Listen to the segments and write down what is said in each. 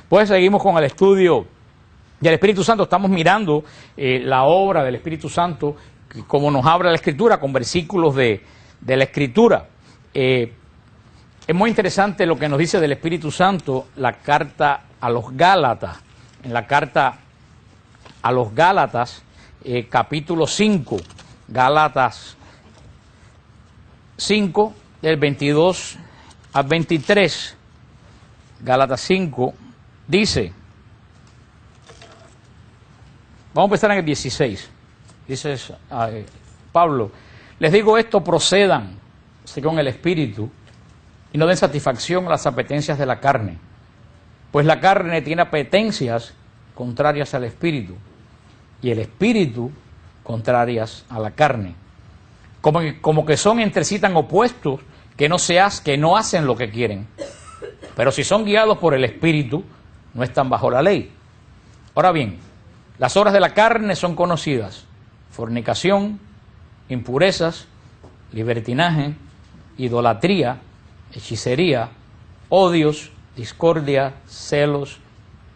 Pues seguimos con el estudio del Espíritu Santo. Estamos mirando la obra del Espíritu Santo, como nos habla la Escritura, con versículos de la Escritura. Es muy interesante lo que nos dice del Espíritu Santo la carta a los Gálatas. En la carta a los Gálatas, capítulo 5, Gálatas 5, del 22 al 23. Gálatas 5 dice, vamos a empezar en el 16, dice Pablo, les digo esto, procedan según el Espíritu y no den satisfacción a las apetencias de la carne, pues la carne tiene apetencias contrarias al Espíritu y el Espíritu contrarias a la carne, como que son entre sí tan opuestos que no hacen lo que quieren. Pero si son guiados por el Espíritu, no están bajo la ley. Ahora bien, las obras de la carne son conocidas: fornicación, impurezas, libertinaje, idolatría, hechicería, odios, discordia, celos,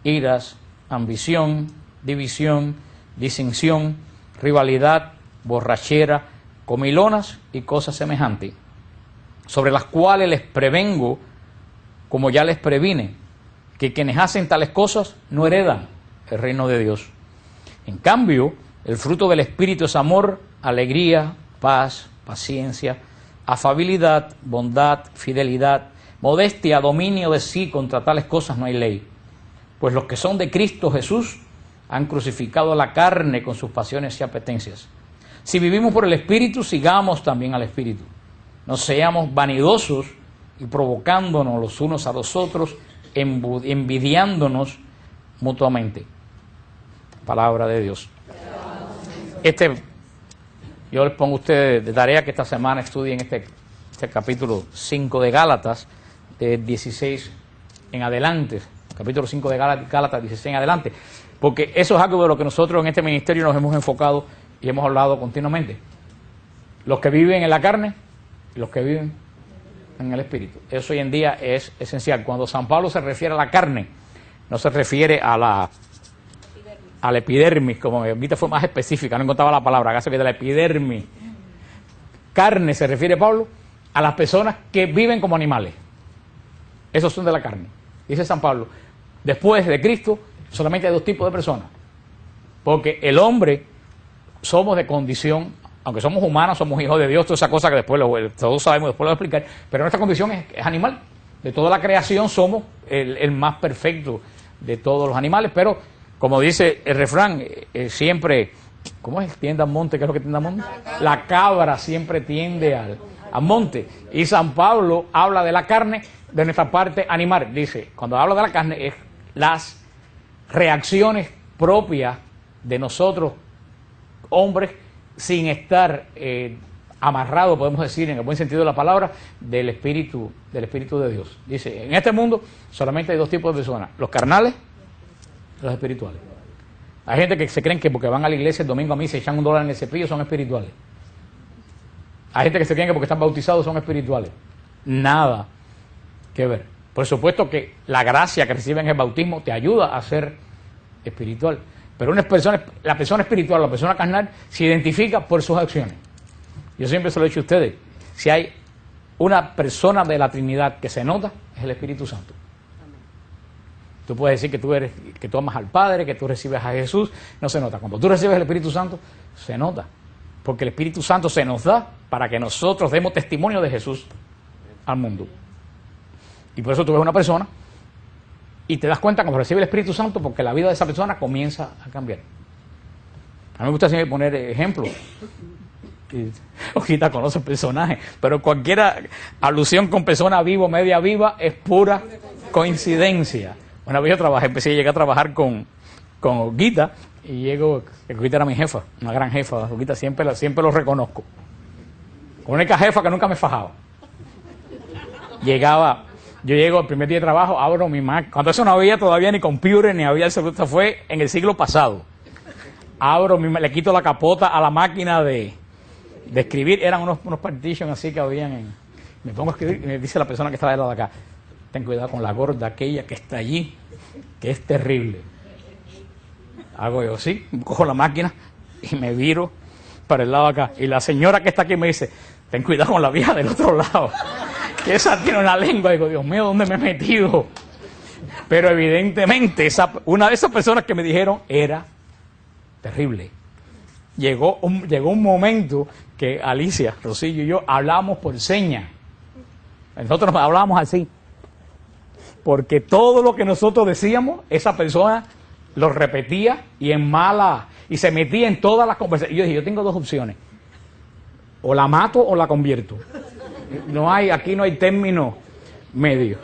iras, ambición, división, disensión, rivalidad, borrachera, comilonas y cosas semejantes, sobre las cuales les prevengo, como ya les previne, que quienes hacen tales cosas no heredan el reino de Dios. En cambio, el fruto del Espíritu es amor, alegría, paz, paciencia, afabilidad, bondad, fidelidad, modestia, dominio de sí. Contra tales cosas no hay ley. Pues los que son de Cristo Jesús han crucificado la carne con sus pasiones y apetencias. Si vivimos por el Espíritu, sigamos también al Espíritu. No seamos vanidosos y provocándonos los unos a los otros, envidiándonos mutuamente. Palabra de Dios. Yo les pongo a ustedes de tarea que esta semana estudien este capítulo 5 de Gálatas, de 16 en adelante, capítulo 5 de Gálatas, 16 en adelante, porque eso es algo de lo que nosotros en este ministerio nos hemos enfocado y hemos hablado continuamente. Los que viven en la carne y los que viven en el Espíritu. Eso hoy en día es esencial. Cuando San Pablo se refiere a la carne, no se refiere a la epidermis, como ahorita fue más específica, no encontraba la palabra, hágase que de la epidermis. Carne se refiere, Pablo, a las personas que viven como animales. Esos son de la carne. Dice San Pablo, después de Cristo solamente hay dos tipos de personas. Porque el hombre somos de condición, aunque somos humanos, somos hijos de Dios, toda esa cosa que después todos sabemos, después lo voy a explicar, pero nuestra condición es animal. De toda la creación somos el más perfecto de todos los animales, pero como dice el refrán, siempre, ¿cómo es? Tiende al monte, ¿qué es lo que tiende al monte? La cabra siempre tiende al monte. Y San Pablo habla de la carne, de nuestra parte animal. Dice, cuando habla de la carne, es las reacciones propias de nosotros, hombres, sin estar amarrado, podemos decir, en el buen sentido de la palabra, del Espíritu de Dios. Dice, en este mundo solamente hay dos tipos de personas, los carnales y los espirituales. Hay gente que se creen que porque van a la iglesia el domingo a misa y echan $1 en el cepillo son espirituales. Hay gente que se creen que porque están bautizados son espirituales. Nada que ver. Por supuesto que la gracia que reciben en el bautismo te ayuda a ser espiritual. Pero la persona espiritual, la persona carnal, se identifica por sus acciones. Yo siempre se lo he dicho a ustedes, si hay una persona de la Trinidad que se nota, es el Espíritu Santo. Tú puedes decir que tú amas al Padre, que tú recibes a Jesús, no se nota. Cuando tú recibes el Espíritu Santo, se nota. Porque el Espíritu Santo se nos da para que nosotros demos testimonio de Jesús al mundo. Y por eso tú ves una persona y te das cuenta cuando recibe el Espíritu Santo, porque la vida de esa persona comienza a cambiar. A mí me gusta siempre poner ejemplos. Ahorita conoce el personaje, pero cualquier alusión con persona viva o media viva es pura coincidencia. Una vez llegué a trabajar con Olguita, y Olguita era mi jefa, una gran jefa. Olguita siempre lo reconozco. La única jefa que nunca me fajaba. Yo llego el primer día de trabajo, abro mi máquina. Cuando eso no había todavía ni computer, ni había eso fue en el siglo pasado. Le quito la capota a la máquina de escribir. Eran unos partitions así que habían. Me pongo a escribir y me dice la persona que estaba de lado de acá, ten cuidado con la gorda aquella que está allí, que es terrible. Hago yo, sí, cojo la máquina y me viro para el lado acá. Y la señora que está aquí me dice, ten cuidado con la vieja del otro lado, que esa tiene una lengua. Digo, Dios mío, ¿dónde me he metido? Pero evidentemente, una de esas personas que me dijeron era terrible. Llegó un momento que Alicia, Rosillo y yo hablábamos por señas. Nosotros hablábamos así. Porque todo lo que nosotros decíamos, esa persona lo repetía y se metía en todas las conversaciones. Yo dije, yo tengo dos opciones. O la mato o la convierto. Aquí no hay término medio.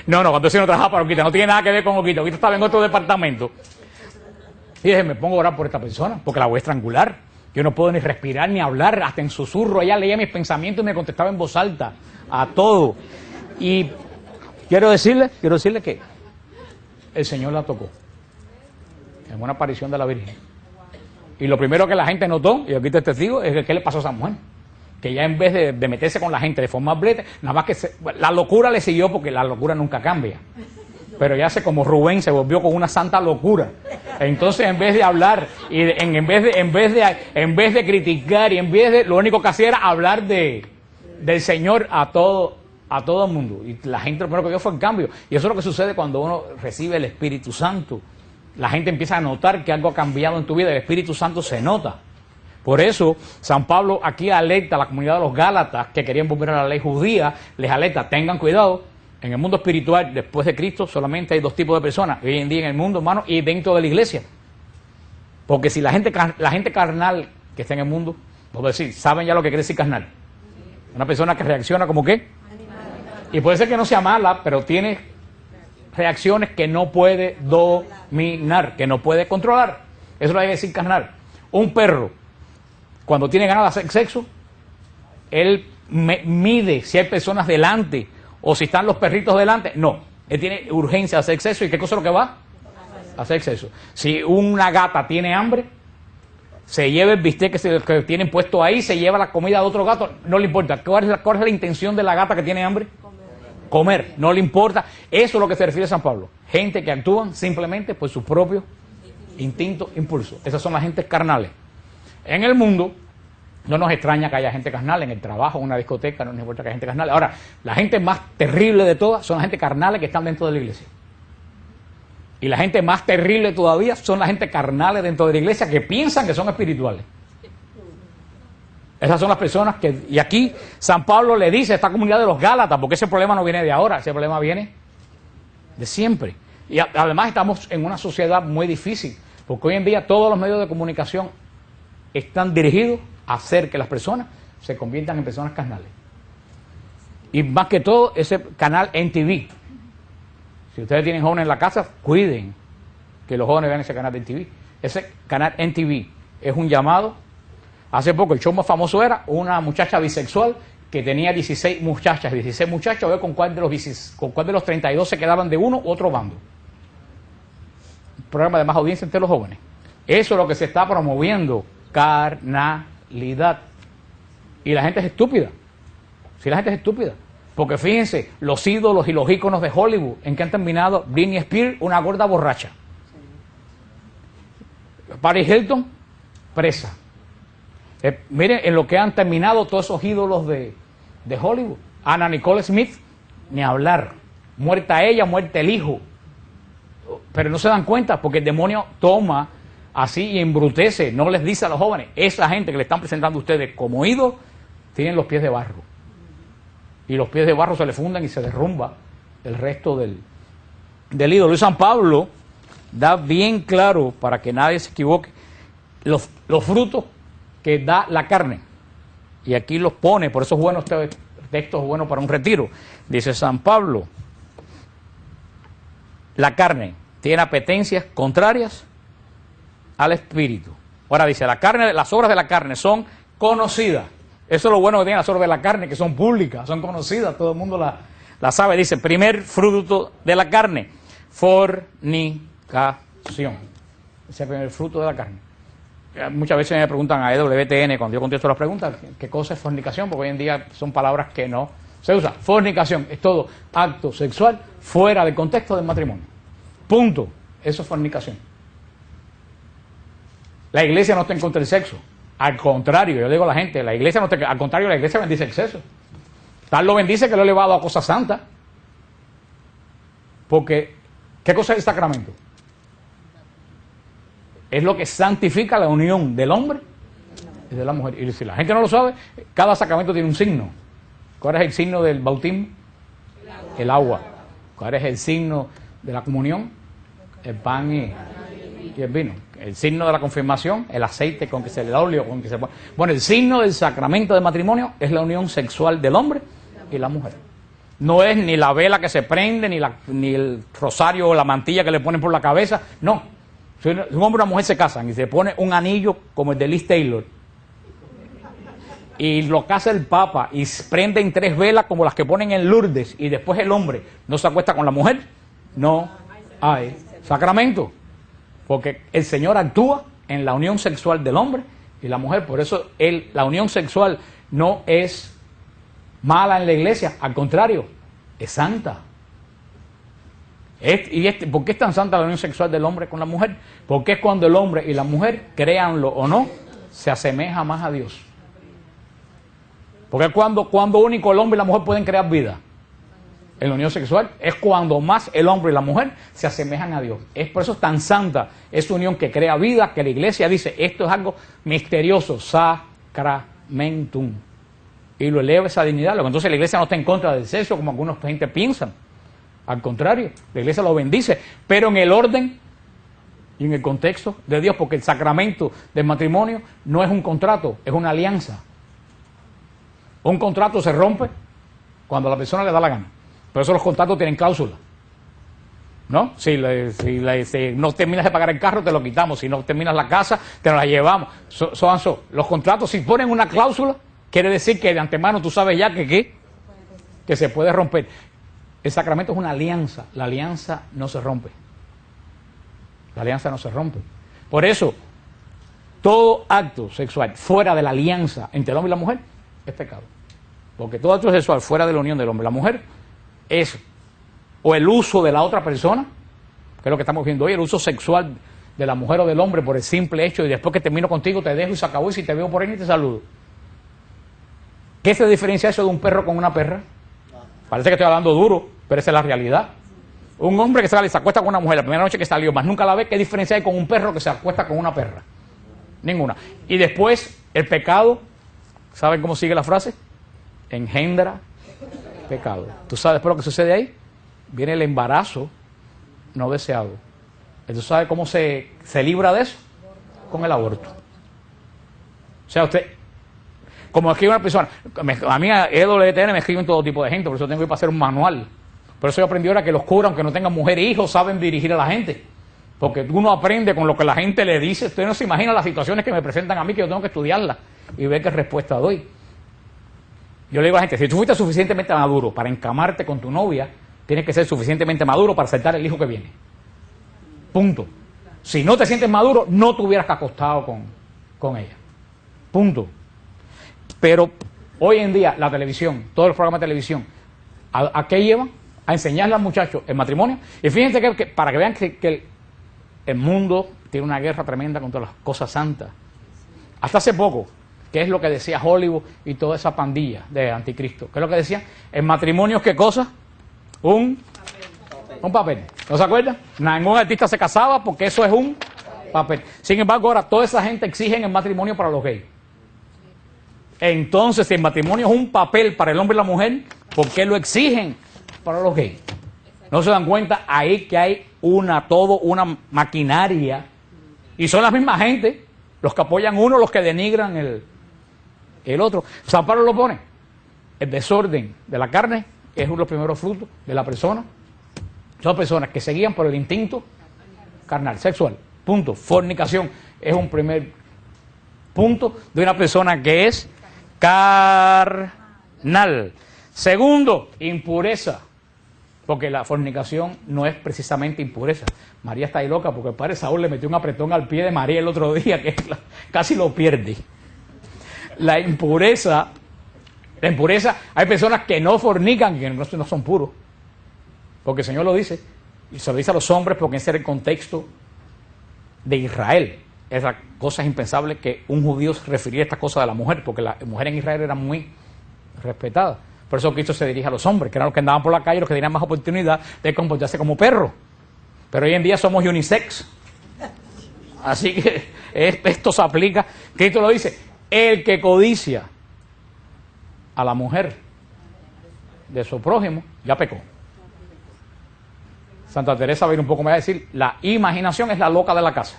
No, cuando yo no trabajaba para Oquita, no tiene nada que ver con Oquita. Oquita estaba en otro departamento. Y dije, me pongo a orar por esta persona, porque la voy a estrangular. Yo no puedo ni respirar ni hablar, hasta en susurro. Ella leía mis pensamientos y me contestaba en voz alta a todo. Y quiero decirle que el Señor la tocó en una aparición de la Virgen. Y lo primero que la gente notó, y aquí te testigo, es que ¿qué le pasó a esa mujer? Que ya en vez de meterse con la gente de forma brete, nada más que la locura le siguió, porque la locura nunca cambia. Pero ya como Rubén se volvió con una santa locura. Entonces, en vez de hablar, y en vez de criticar, lo único que hacía era hablar del Señor a todo el mundo. Y la gente lo primero que vio fue el cambio. Y eso es lo que sucede cuando uno recibe el Espíritu Santo. La gente empieza a notar que algo ha cambiado en tu vida. El Espíritu Santo se nota. Por eso, San Pablo aquí alerta a la comunidad de los Gálatas que querían volver a la ley judía, les alerta, tengan cuidado. En el mundo espiritual, después de Cristo, solamente hay dos tipos de personas, hoy en día en el mundo, hermano, y dentro de la iglesia. Porque si la gente carnal que está en el mundo, puedo decir, ¿saben ya lo que quiere decir carnal? Una persona que reacciona como qué. Y puede ser que no sea mala, pero tiene reacciones que no puede dominar, que no puede controlar. Eso es lo que quiere decir carnal. Un perro, cuando tiene ganas de hacer sexo, él mide si hay personas delante o si están los perritos delante. No, él tiene urgencia de hacer sexo. ¿Y qué cosa es lo que va? A hacer sexo. Si una gata tiene hambre, se lleva el bistec que tienen puesto ahí, se lleva la comida de otro gato, no le importa. ¿Cuál es la intención de la gata que tiene hambre? Comer, no le importa. Eso es lo que se refiere a San Pablo. Gente que actúan simplemente por su propio instinto, impulso. Esas son las gentes carnales. En el mundo, no nos extraña que haya gente carnal en el trabajo, en una discoteca, no nos importa que haya gente carnal. Ahora, la gente más terrible de todas son las gente carnales que están dentro de la iglesia. Y la gente más terrible todavía son la gente carnales dentro de la iglesia que piensan que son espirituales. Esas son las personas que... Y aquí San Pablo le dice a esta comunidad de los Gálatas, porque ese problema no viene de ahora, ese problema viene de siempre. Y además estamos en una sociedad muy difícil, porque hoy en día todos los medios de comunicación están dirigidos a hacer que las personas se conviertan en personas carnales. Y más que todo, ese canal NTV. Si ustedes tienen jóvenes en la casa, cuiden que los jóvenes vean ese canal de NTV. Ese canal NTV es un llamado. Hace poco el show más famoso era una muchacha bisexual que tenía 16 muchachas, 16 muchachos, a ver con cuál de los 32 se quedaban de uno u otro bando. Un programa de más audiencia entre los jóvenes. Eso es lo que se está promoviendo, carnalidad. Y la gente es estúpida. Si la gente es estúpida. Porque fíjense, los ídolos y los íconos de Hollywood, ¿en qué han terminado? Britney Spears, una gorda borracha. Paris Hilton, presa. Miren en lo que han terminado todos esos ídolos de Hollywood. Anna Nicole Smith, ni hablar. Muerta ella, muerta el hijo. Pero no se dan cuenta porque el demonio toma así y embrutece, no les dice a los jóvenes. Esa gente que le están presentando a ustedes como ídolo, tienen los pies de barro. Y los pies de barro se le fundan y se derrumba el resto del ídolo. Y San Pablo da bien claro, para que nadie se equivoque, los frutos que da la carne. Y aquí los pone, por eso es bueno este texto, es bueno para un retiro. Dice San Pablo, la carne tiene apetencias contrarias al espíritu. Ahora dice, la carne, las obras de la carne son conocidas. Eso es lo bueno que tienen las obras de la carne, que son públicas, son conocidas, todo el mundo la sabe. Dice, primer fruto de la carne, fornicación. Ese es el primer fruto de la carne. Muchas veces me preguntan a EWTN, cuando yo contesto las preguntas, ¿qué cosa es fornicación? Porque hoy en día son palabras que no se usan. Fornicación es todo acto sexual fuera del contexto del matrimonio. Punto. Eso es fornicación. La iglesia no está en contra del sexo. Al contrario, yo digo a la gente, la iglesia no está, al contrario, la iglesia bendice el sexo. Tal lo bendice que lo ha elevado a cosas santas. Porque, ¿qué cosa es el sacramento? Es lo que santifica la unión del hombre y de la mujer. Y si la gente no lo sabe, cada sacramento tiene un signo. ¿Cuál es el signo del bautismo? El agua. ¿Cuál es el signo de la comunión? El pan y el vino. El signo de la confirmación, el aceite con que se le da óleo, con que se pone. Bueno, el signo del sacramento del matrimonio es la unión sexual del hombre y la mujer. No es ni la vela que se prende, ni el rosario o la mantilla que le ponen por la cabeza. No. Si un hombre y una mujer se casan y se pone un anillo como el de Liz Taylor y lo casa el Papa y prenden 3 velas como las que ponen en Lourdes y después el hombre no se acuesta con la mujer, no hay sacramento. Porque el Señor actúa en la unión sexual del hombre y la mujer. Por eso la unión sexual no es mala en la iglesia, al contrario, es santa. ¿Por qué es tan santa la unión sexual del hombre con la mujer? Porque es cuando el hombre y la mujer, créanlo o no, se asemeja más a Dios. Porque es cuando único el hombre y la mujer pueden crear vida. En la unión sexual es cuando más el hombre y la mujer se asemejan a Dios. Es por eso es tan santa esa unión que crea vida, que la iglesia dice, esto es algo misterioso, sacramentum. Y lo eleva esa dignidad. Entonces la iglesia no está en contra del sexo, como algunos gente piensan. Al contrario, la iglesia lo bendice, pero en el orden y en el contexto de Dios, porque el sacramento del matrimonio no es un contrato, es una alianza. Un contrato se rompe cuando a la persona le da la gana. Por eso los contratos tienen cláusulas, ¿no? Si no terminas de pagar el carro, te lo quitamos. Si no terminas la casa, te la llevamos. Los contratos, si ponen una cláusula, quiere decir que de antemano tú sabes ya que se puede romper. El sacramento es una alianza. La alianza no se rompe. La alianza no se rompe. Por eso, todo acto sexual fuera de la alianza entre el hombre y la mujer es pecado. Porque todo acto sexual fuera de la unión del hombre y la mujer es o el uso de la otra persona, que es lo que estamos viendo hoy, el uso sexual de la mujer o del hombre por el simple hecho, y después que termino contigo te dejo y se acabó, y si te veo por ahí ni te saludo. ¿Qué se diferencia eso de un perro con una perra? Parece que estoy hablando duro, pero esa es la realidad. Un hombre que sale y se acuesta con una mujer la primera noche que salió, más nunca la ve, ¿qué diferencia hay con un perro que se acuesta con una perra? Ninguna. Y después, el pecado, ¿saben cómo sigue la frase? Engendra pecado. ¿Tú sabes después lo que sucede ahí? Viene el embarazo no deseado. ¿Tú sabes cómo se libra de eso? Con el aborto. O sea, usted, como escribe una persona, a mí EWTN me escriben todo tipo de gente, por eso tengo que ir para hacer un manual. Por eso yo aprendí ahora que los curas, aunque no tengan mujer e hijos, saben dirigir a la gente. Porque uno aprende con lo que la gente le dice. Usted no se imagina las situaciones que me presentan a mí, que yo tengo que estudiarlas y ver qué respuesta doy. Yo le digo a la gente, si tú fuiste suficientemente maduro para encamarte con tu novia, tienes que ser suficientemente maduro para aceptar el hijo que viene. Punto. Si no te sientes maduro, no te hubieras acostado con ella. Punto. Pero hoy en día, la televisión, todos los programas de televisión, ¿a qué llevan? A enseñarle al muchacho el matrimonio. Y fíjense que para que vean que el mundo tiene una guerra tremenda contra las cosas santas. Hasta hace poco, ¿qué es lo que decía Hollywood y toda esa pandilla de anticristo? ¿Qué es lo que decían? ¿El matrimonio es qué cosa? Un papel. ¿No se acuerdan? Ningún artista se casaba porque eso es un papel. Sin embargo, ahora toda esa gente exige el matrimonio para los gays. Entonces, si el matrimonio es un papel para el hombre y la mujer, ¿por qué lo exigen para los gays? ¿No se dan cuenta ahí que hay una maquinaria? Y son las mismas gente, los que apoyan uno, los que denigran el otro. San Pablo lo pone. El desorden de la carne es uno de los primeros frutos de la persona. Son personas que se guían por el instinto carnal, sexual. Punto. Fornicación es un primer punto de una persona que es carnal. Segundo, impureza. Porque la fornicación no es precisamente impureza. María está ahí loca porque el padre Saúl le metió un apretón al pie de María el otro día que casi lo pierde. La impureza, hay personas que no fornican y que no son puros. Porque el Señor lo dice. Y se lo dice a los hombres porque ese era el contexto de Israel. Esa cosa es impensable que un judío se refiriera a esta cosa de la mujer, porque la mujer en Israel era muy respetada. Por eso Cristo se dirige a los hombres, que eran los que andaban por la calle, los que tenían más oportunidad de comportarse como perros. Pero hoy en día somos unisex. Así que esto se aplica. Cristo lo dice, el que codicia a la mujer de su prójimo, ya pecó. Santa Teresa va a ir un poco más a decir, la imaginación es la loca de la casa.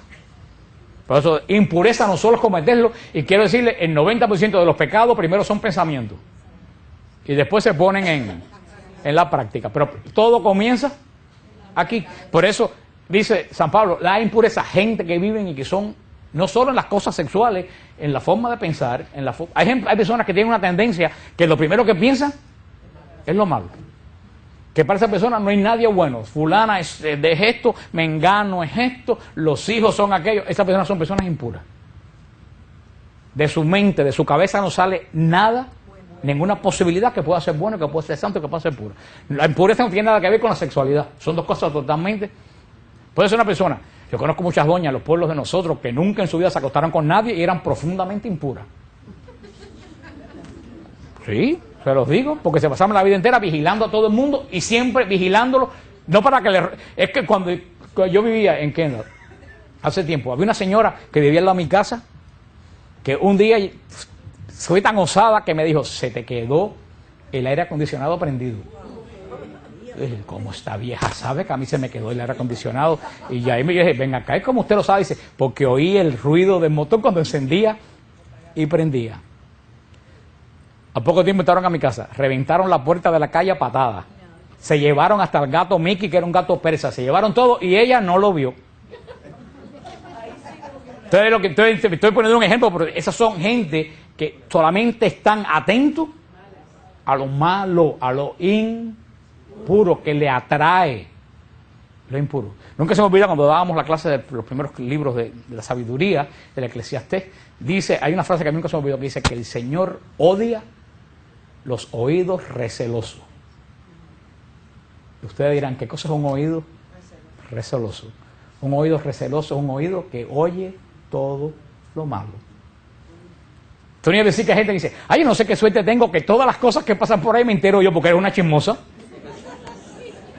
Por eso, impureza no solo es cometerlo, y quiero decirle, el 90% de los pecados primero son pensamientos, y después se ponen en la práctica. Pero todo comienza aquí. Por eso, dice San Pablo, la impureza, gente que viven y que son, no solo en las cosas sexuales, en la forma de pensar, hay personas que tienen una tendencia que lo primero que piensan es lo malo. Que para esa persona no hay nadie bueno. Fulana es de esto, mengano es esto, los hijos son aquellos. Esas personas son personas impuras. De su mente, de su cabeza no sale nada, ninguna posibilidad que pueda ser bueno, que pueda ser santo, que pueda ser puro. La impureza no tiene nada que ver con la sexualidad. Son dos cosas totalmente. Puede ser una persona. Yo conozco muchas doñas en los pueblos de nosotros que nunca en su vida se acostaron con nadie y eran profundamente impuras. Sí. Se los digo, porque se pasaban la vida entera vigilando a todo el mundo y siempre vigilándolo, no para que le... Es que cuando yo vivía en Kendall, hace tiempo, había una señora que vivía al lado de mi casa, que un día fue tan osada que me dijo, se te quedó el aire acondicionado prendido. Y dije, ¿cómo esta vieja sabe que a mí se me quedó el aire acondicionado? Y ahí me dije, ven acá, ¿y cómo usted lo sabe? Dice, porque oí el ruido del motor cuando encendía y prendía. A poco tiempo entraron a mi casa, reventaron la puerta de la calle a patadas. Se llevaron hasta el gato Mickey, que era un gato persa, se llevaron todo y ella no lo vio. Entonces, estoy poniendo un ejemplo, pero esas son gente que solamente están atentos a lo malo, a lo impuro, que le atrae lo impuro. Nunca se me olvida cuando dábamos la clase de los primeros libros de la sabiduría, del Eclesiastés, dice, hay una frase que nunca se me olvidó, que dice que el Señor odia los oídos recelosos. Ustedes dirán, ¿qué cosa es un oído receloso? Un oído receloso es un oído que oye todo lo malo. Tú ni a decir que hay gente que dice, ay, yo no sé qué suerte tengo, que todas las cosas que pasan por ahí me entero yo porque eres una chismosa.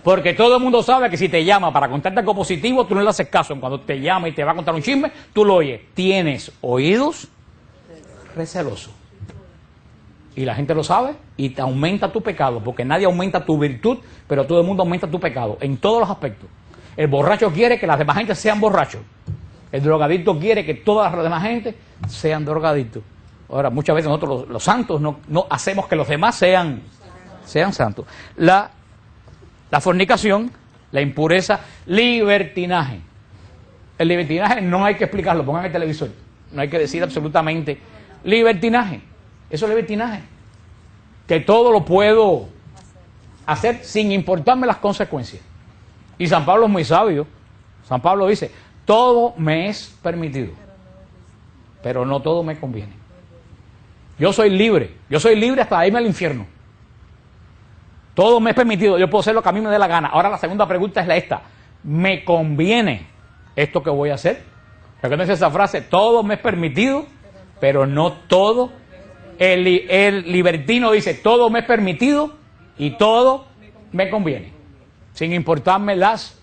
Porque todo el mundo sabe que si te llama para contarte algo positivo, tú no le haces caso. Cuando te llama y te va a contar un chisme, tú lo oyes. Tienes oídos recelosos. Y la gente lo sabe y te aumenta tu pecado, porque nadie aumenta tu virtud, pero todo el mundo aumenta tu pecado, en todos los aspectos. El borracho quiere que las demás gente sean borrachos. El drogadicto quiere que todas las demás gente sean drogadictos. Ahora, muchas veces nosotros los santos no hacemos que los demás sean santos. La fornicación, la impureza, libertinaje. El libertinaje no hay que explicarlo, pongan el televisor. No hay que decir absolutamente libertinaje. Eso es libertinaje. Que todo lo puedo hacer sin importarme las consecuencias. Y San Pablo es muy sabio. San Pablo dice, todo me es permitido, pero no todo me conviene. Yo soy libre hasta irme al infierno. Todo me es permitido, yo puedo hacer lo que a mí me dé la gana. Ahora la segunda pregunta es esta, ¿me conviene esto que voy a hacer? Recuérdense esa frase, todo me es permitido, pero no todo. El libertino dice, todo me es permitido y todo me conviene, sin importarme las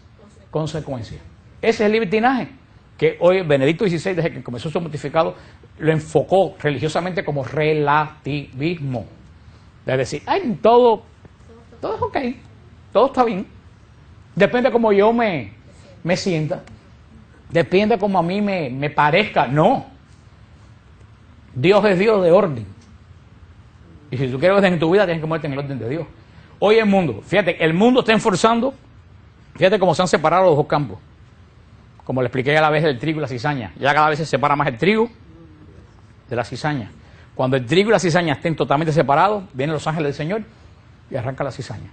consecuencias. Ese es el libertinaje, que hoy Benedicto XVI, desde que comenzó su pontificado, lo enfocó religiosamente como relativismo. Es decir, ay, todo es ok, todo está bien. Depende cómo yo me sienta, depende cómo a mí me parezca. No, Dios es Dios de orden. Y si tú quieres orden en tu vida, tienes que moverte en el orden de Dios. Hoy el mundo, fíjate, el mundo está enforzando, fíjate cómo se han separado los dos campos. Como le expliqué a la vez del trigo y la cizaña. Ya cada vez se separa más el trigo de la cizaña. Cuando el trigo y la cizaña estén totalmente separados, vienen los ángeles del Señor y arranca la cizaña.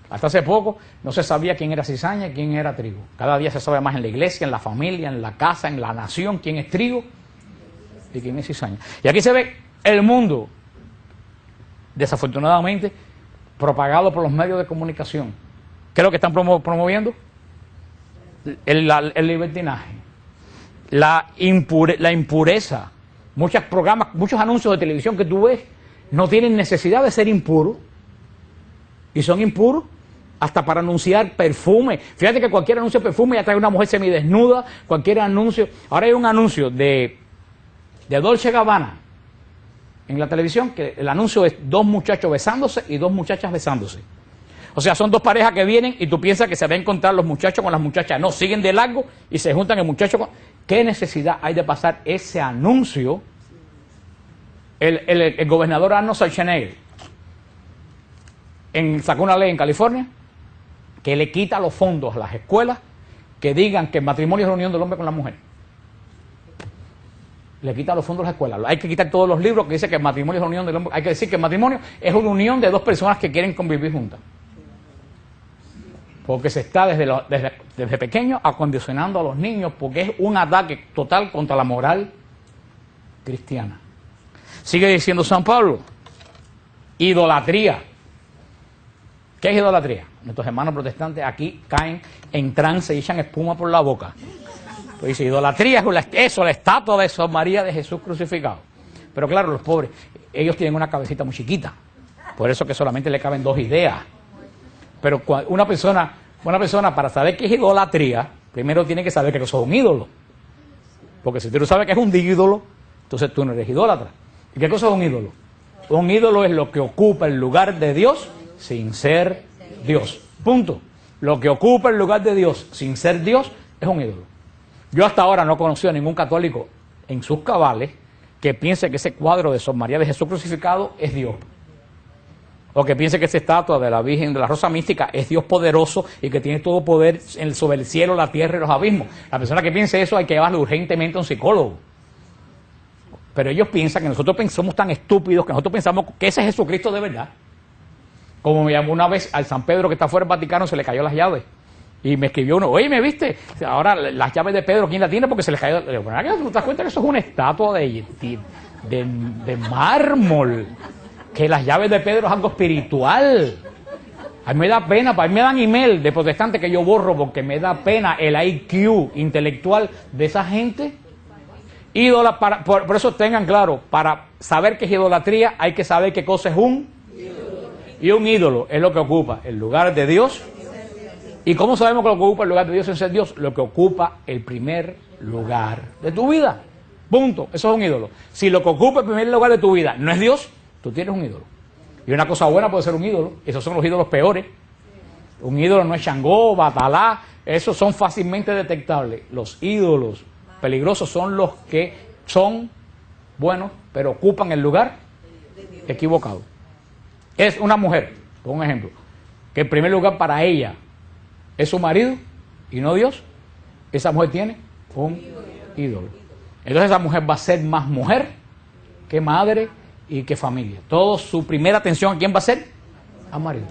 Hasta hace poco no se sabía quién era cizaña y quién era trigo. Cada día se sabe más en la iglesia, en la familia, en la casa, en la nación, quién es trigo y quién es cizaña. Y aquí se ve el mundo, desafortunadamente, propagado por los medios de comunicación. ¿Qué es lo que están promoviendo? el libertinaje, la impureza. Muchos programas, muchos anuncios de televisión que tú ves no tienen necesidad de ser impuros. Y son impuros hasta para anunciar perfume. Fíjate que cualquier anuncio de perfume ya trae una mujer semidesnuda, cualquier anuncio. Ahora hay un anuncio de Dolce & Gabbana en la televisión, que el anuncio es 2 muchachos besándose y 2 muchachas besándose. O sea, son 2 parejas que vienen y tú piensas que se van a encontrar los muchachos con las muchachas. No, siguen de largo y se juntan el muchacho con... ¿Qué necesidad hay de pasar ese anuncio? El gobernador Arnold Schwarzenegger sacó una ley en California que le quita los fondos a las escuelas que digan que el matrimonio es la unión del hombre con la mujer. Le quita los fondos a las escuelas. Hay que quitar todos los libros que dicen que el matrimonio es la unión del hombre. Hay que decir que el matrimonio es una unión de 2 personas que quieren convivir juntas. Porque se está desde pequeño acondicionando a los niños, porque es un ataque total contra la moral cristiana. Sigue diciendo San Pablo, idolatría. ¿Qué es idolatría? Nuestros hermanos protestantes aquí caen en trance y echan espuma por la boca. Pues dice, idolatría es la estatua de Sor María de Jesús crucificado. Pero claro, los pobres, ellos tienen una cabecita muy chiquita, por eso que solamente le caben 2 ideas. Pero una persona para saber qué es idolatría, primero tiene que saber que eso es un ídolo. Porque si tú no sabes que es un ídolo, entonces tú no eres idólatra. ¿Y qué cosa es un ídolo? Un ídolo es lo que ocupa el lugar de Dios sin ser Dios. Punto. Lo que ocupa el lugar de Dios sin ser Dios es un ídolo. Yo hasta ahora no he conocido a ningún católico en sus cabales que piense que ese cuadro de Sor María de Jesús crucificado es Dios. O que piense que esa estatua de la Virgen de la Rosa Mística es Dios poderoso y que tiene todo poder sobre el cielo, la tierra y los abismos. La persona que piense eso hay que llevarlo urgentemente a un psicólogo. Pero ellos piensan que nosotros somos tan estúpidos que nosotros pensamos que ese es Jesucristo de verdad. Como me llamó una vez al San Pedro que está fuera del Vaticano, se le cayó las llaves. Y me escribió uno, oye, ¿me viste? Ahora las llaves de Pedro, ¿quién la tiene? Porque se les cayó. Bueno, ¿tú te das cuenta que eso es una estatua de mármol? Que las llaves de Pedro es algo espiritual. A mí me da pena, a mí me dan email de protestantes que yo borro porque me da pena el IQ intelectual de esa gente. Por eso tengan claro, para saber qué es idolatría hay que saber qué cosa es un ídolo. Y un ídolo es lo que ocupa el lugar de Dios. ¿Y cómo sabemos que lo que ocupa el lugar de Dios es ser Dios? Lo que ocupa el primer lugar de tu vida. Punto. Eso es un ídolo. Si lo que ocupa el primer lugar de tu vida no es Dios, tú tienes un ídolo. Y una cosa buena puede ser un ídolo. Esos son los ídolos peores. Un ídolo no es Shangó, Batalá. Esos son fácilmente detectables. Los ídolos peligrosos son los que son buenos, pero ocupan el lugar equivocado. Es una mujer, por un ejemplo, que el primer lugar para ella es su marido y no Dios. Esa mujer tiene un ídolo. Entonces esa mujer va a ser más mujer que madre y que familia. Todo su primera atención, ¿a quién va a ser? A marido.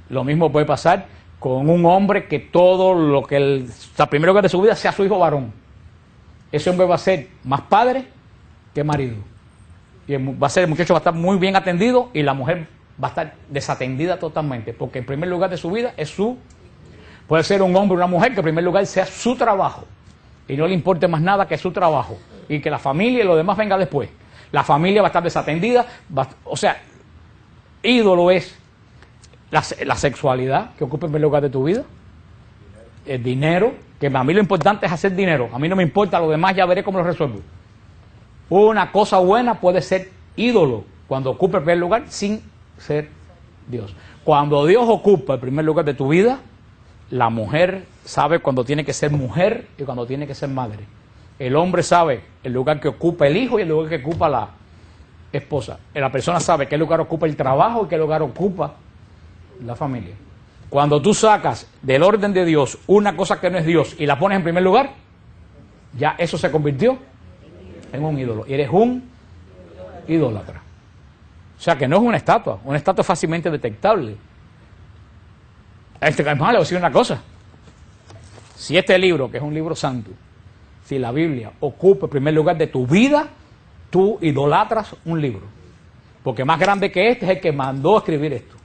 Lo mismo puede pasar con un hombre que todo lo que el primer lugar de su vida sea su hijo varón. Ese hombre va a ser más padre que marido. Y el muchacho va a estar muy bien atendido y la mujer va a estar desatendida totalmente, porque el primer lugar de su vida es puede ser un hombre o una mujer que el primer lugar sea su trabajo y no le importe más nada que su trabajo y que la familia y lo demás venga después. La familia va a estar desatendida, o sea, ídolo es la sexualidad que ocupa el primer lugar de tu vida, el dinero, que a mí lo importante es hacer dinero, a mí no me importa lo demás, ya veré cómo lo resuelvo. Una cosa buena puede ser ídolo cuando ocupa el primer lugar sin ser Dios. Cuando Dios ocupa el primer lugar de tu vida, la mujer sabe cuando tiene que ser mujer y cuando tiene que ser madre. El hombre sabe el lugar que ocupa el hijo y el lugar que ocupa la esposa. La persona sabe qué lugar ocupa el trabajo y qué lugar ocupa la familia. Cuando tú sacas del orden de Dios una cosa que no es Dios y la pones en primer lugar, ya eso se convirtió en un ídolo. Y eres un idólatra. O sea que no es una estatua es fácilmente detectable. Hermano, le voy a decir una cosa. Si este libro, que es un libro santo, si la Biblia ocupa el primer lugar de tu vida, tú idolatras un libro. Porque más grande que este es el que mandó a escribir esto.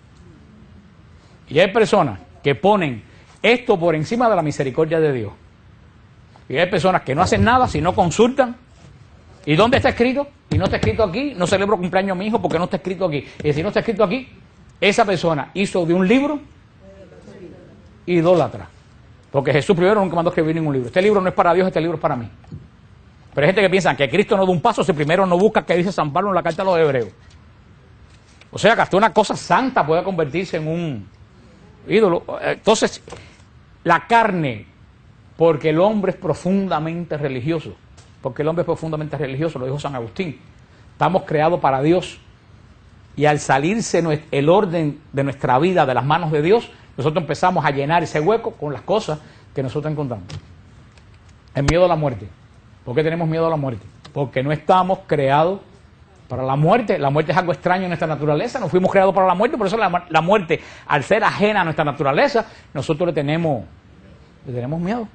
Y hay personas que ponen Esto por encima de la misericordia de Dios. Y hay personas que no hacen nada si no consultan. ¿Y dónde está escrito? Y no está escrito aquí. No celebro cumpleaños a mi hijo porque no está escrito aquí. Y si no está escrito aquí, esa persona hizo de un libro idólatra. Porque Jesús primero nunca mandó escribir ningún libro. Este libro no es para Dios, este libro es para mí. Pero hay gente que piensa que Cristo no da un paso si primero no busca que dice San Pablo en la carta a los Hebreos. O sea que hasta una cosa santa puede convertirse en un ídolo. Entonces, la carne, porque el hombre es profundamente religioso. Porque el hombre es profundamente religioso, lo dijo San Agustín. Estamos creados para Dios. Y al salirse el orden de nuestra vida de las manos de Dios, nosotros empezamos a llenar ese hueco con las cosas que nosotros encontramos. El miedo a la muerte. ¿Por qué tenemos miedo a la muerte? Porque no estamos creados para la muerte. La muerte es algo extraño en nuestra naturaleza. No fuimos creados para la muerte, por eso la muerte, al ser ajena a nuestra naturaleza, nosotros le tenemos miedo.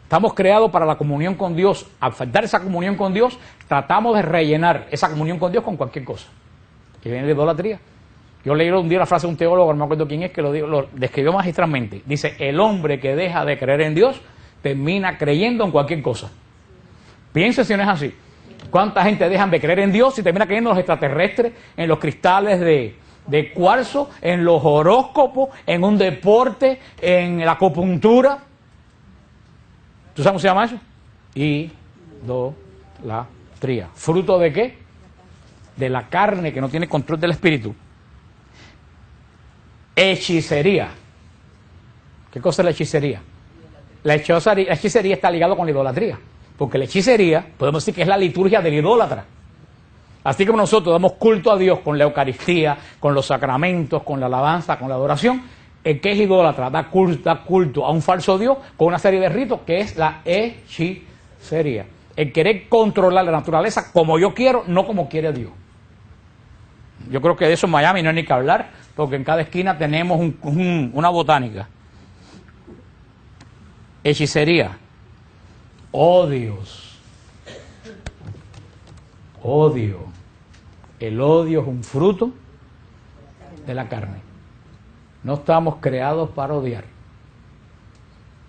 Estamos creados para la comunión con Dios. Al faltar esa comunión con Dios, tratamos de rellenar esa comunión con Dios con cualquier cosa. Que viene de idolatría. Yo leí un día la frase de un teólogo, no me acuerdo quién es, que lo describió magistralmente. Dice, el hombre que deja de creer en Dios, termina creyendo en cualquier cosa. Piense si no es así. ¿Cuánta gente dejan de creer en Dios y termina creyendo en los extraterrestres, en los cristales de cuarzo, en los horóscopos, en un deporte, en la acupuntura? ¿Tú sabes cómo se llama eso? Idolatría. ¿Fruto de qué? De la carne que no tiene control del espíritu. Hechicería. ¿Qué cosa es la hechicería? La hechicería está ligada con la idolatría. Porque la hechicería, podemos decir que es la liturgia del idólatra. Así como nosotros damos culto a Dios con la Eucaristía, con los sacramentos, con la alabanza, con la adoración, el que es idólatra da culto a un falso Dios con una serie de ritos que es la hechicería. El querer controlar la naturaleza como yo quiero, no como quiere Dios. Yo creo que de eso en Miami no hay ni que hablar, porque en cada esquina tenemos una botánica. Hechicería. Odios. Odio. El odio es un fruto de la carne. No estamos creados para odiar.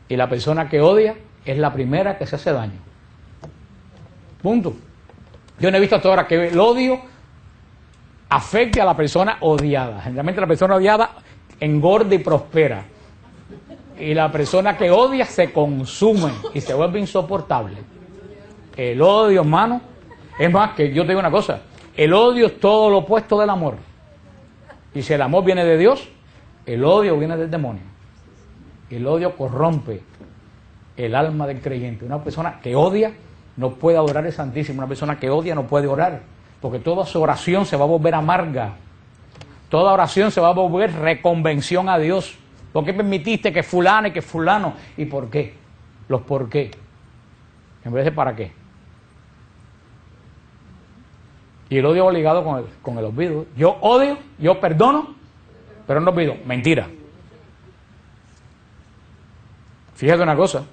Y la persona que odia es la primera que se hace daño. Punto. Yo no he visto hasta ahora que el odio afecte a la persona odiada. Generalmente la persona odiada engorda y prospera. Y la persona que odia se consume y se vuelve insoportable. El odio, hermano, es más que yo te digo una cosa, el odio es todo lo opuesto del amor. Y si el amor viene de Dios, el odio viene del demonio. El odio corrompe el alma del creyente. Una persona que odia no puede adorar al Santísimo. Una persona que odia no puede orar, porque toda su oración se va a volver amarga. Toda oración se va a volver reconvención a Dios. ¿Por qué permitiste que fulano y que fulano? ¿Y por qué? Los por qué. En vez de para qué. Y el odio va ligado con el olvido. Yo odio, yo perdono, pero no olvido. Mentira. Fíjate una cosa.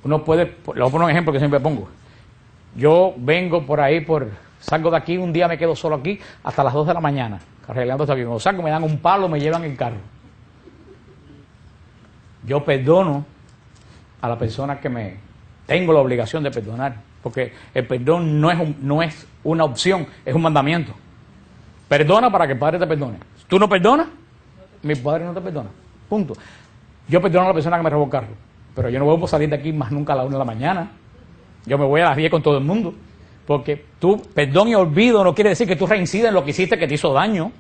Uno puede, le voy a poner un ejemplo que siempre pongo. Yo vengo por ahí, salgo de aquí, un día me quedo solo aquí hasta las 2 de la mañana, arreglando esto aquí. Cuando salgo me dan un palo, me llevan el carro. Yo perdono a la persona que tengo la obligación de perdonar, porque el perdón no es una opción, es un mandamiento. Perdona para que el Padre te perdone. Si tú no perdonas, mi Padre no te perdona. Punto. Yo perdono a la persona que me robó el carro, pero yo no vuelvo a salir de aquí más nunca a las 1 de la mañana. Yo me voy a las 10 con todo el mundo, porque perdón y olvido no quiere decir que tú reincidas en lo que hiciste que te hizo daño.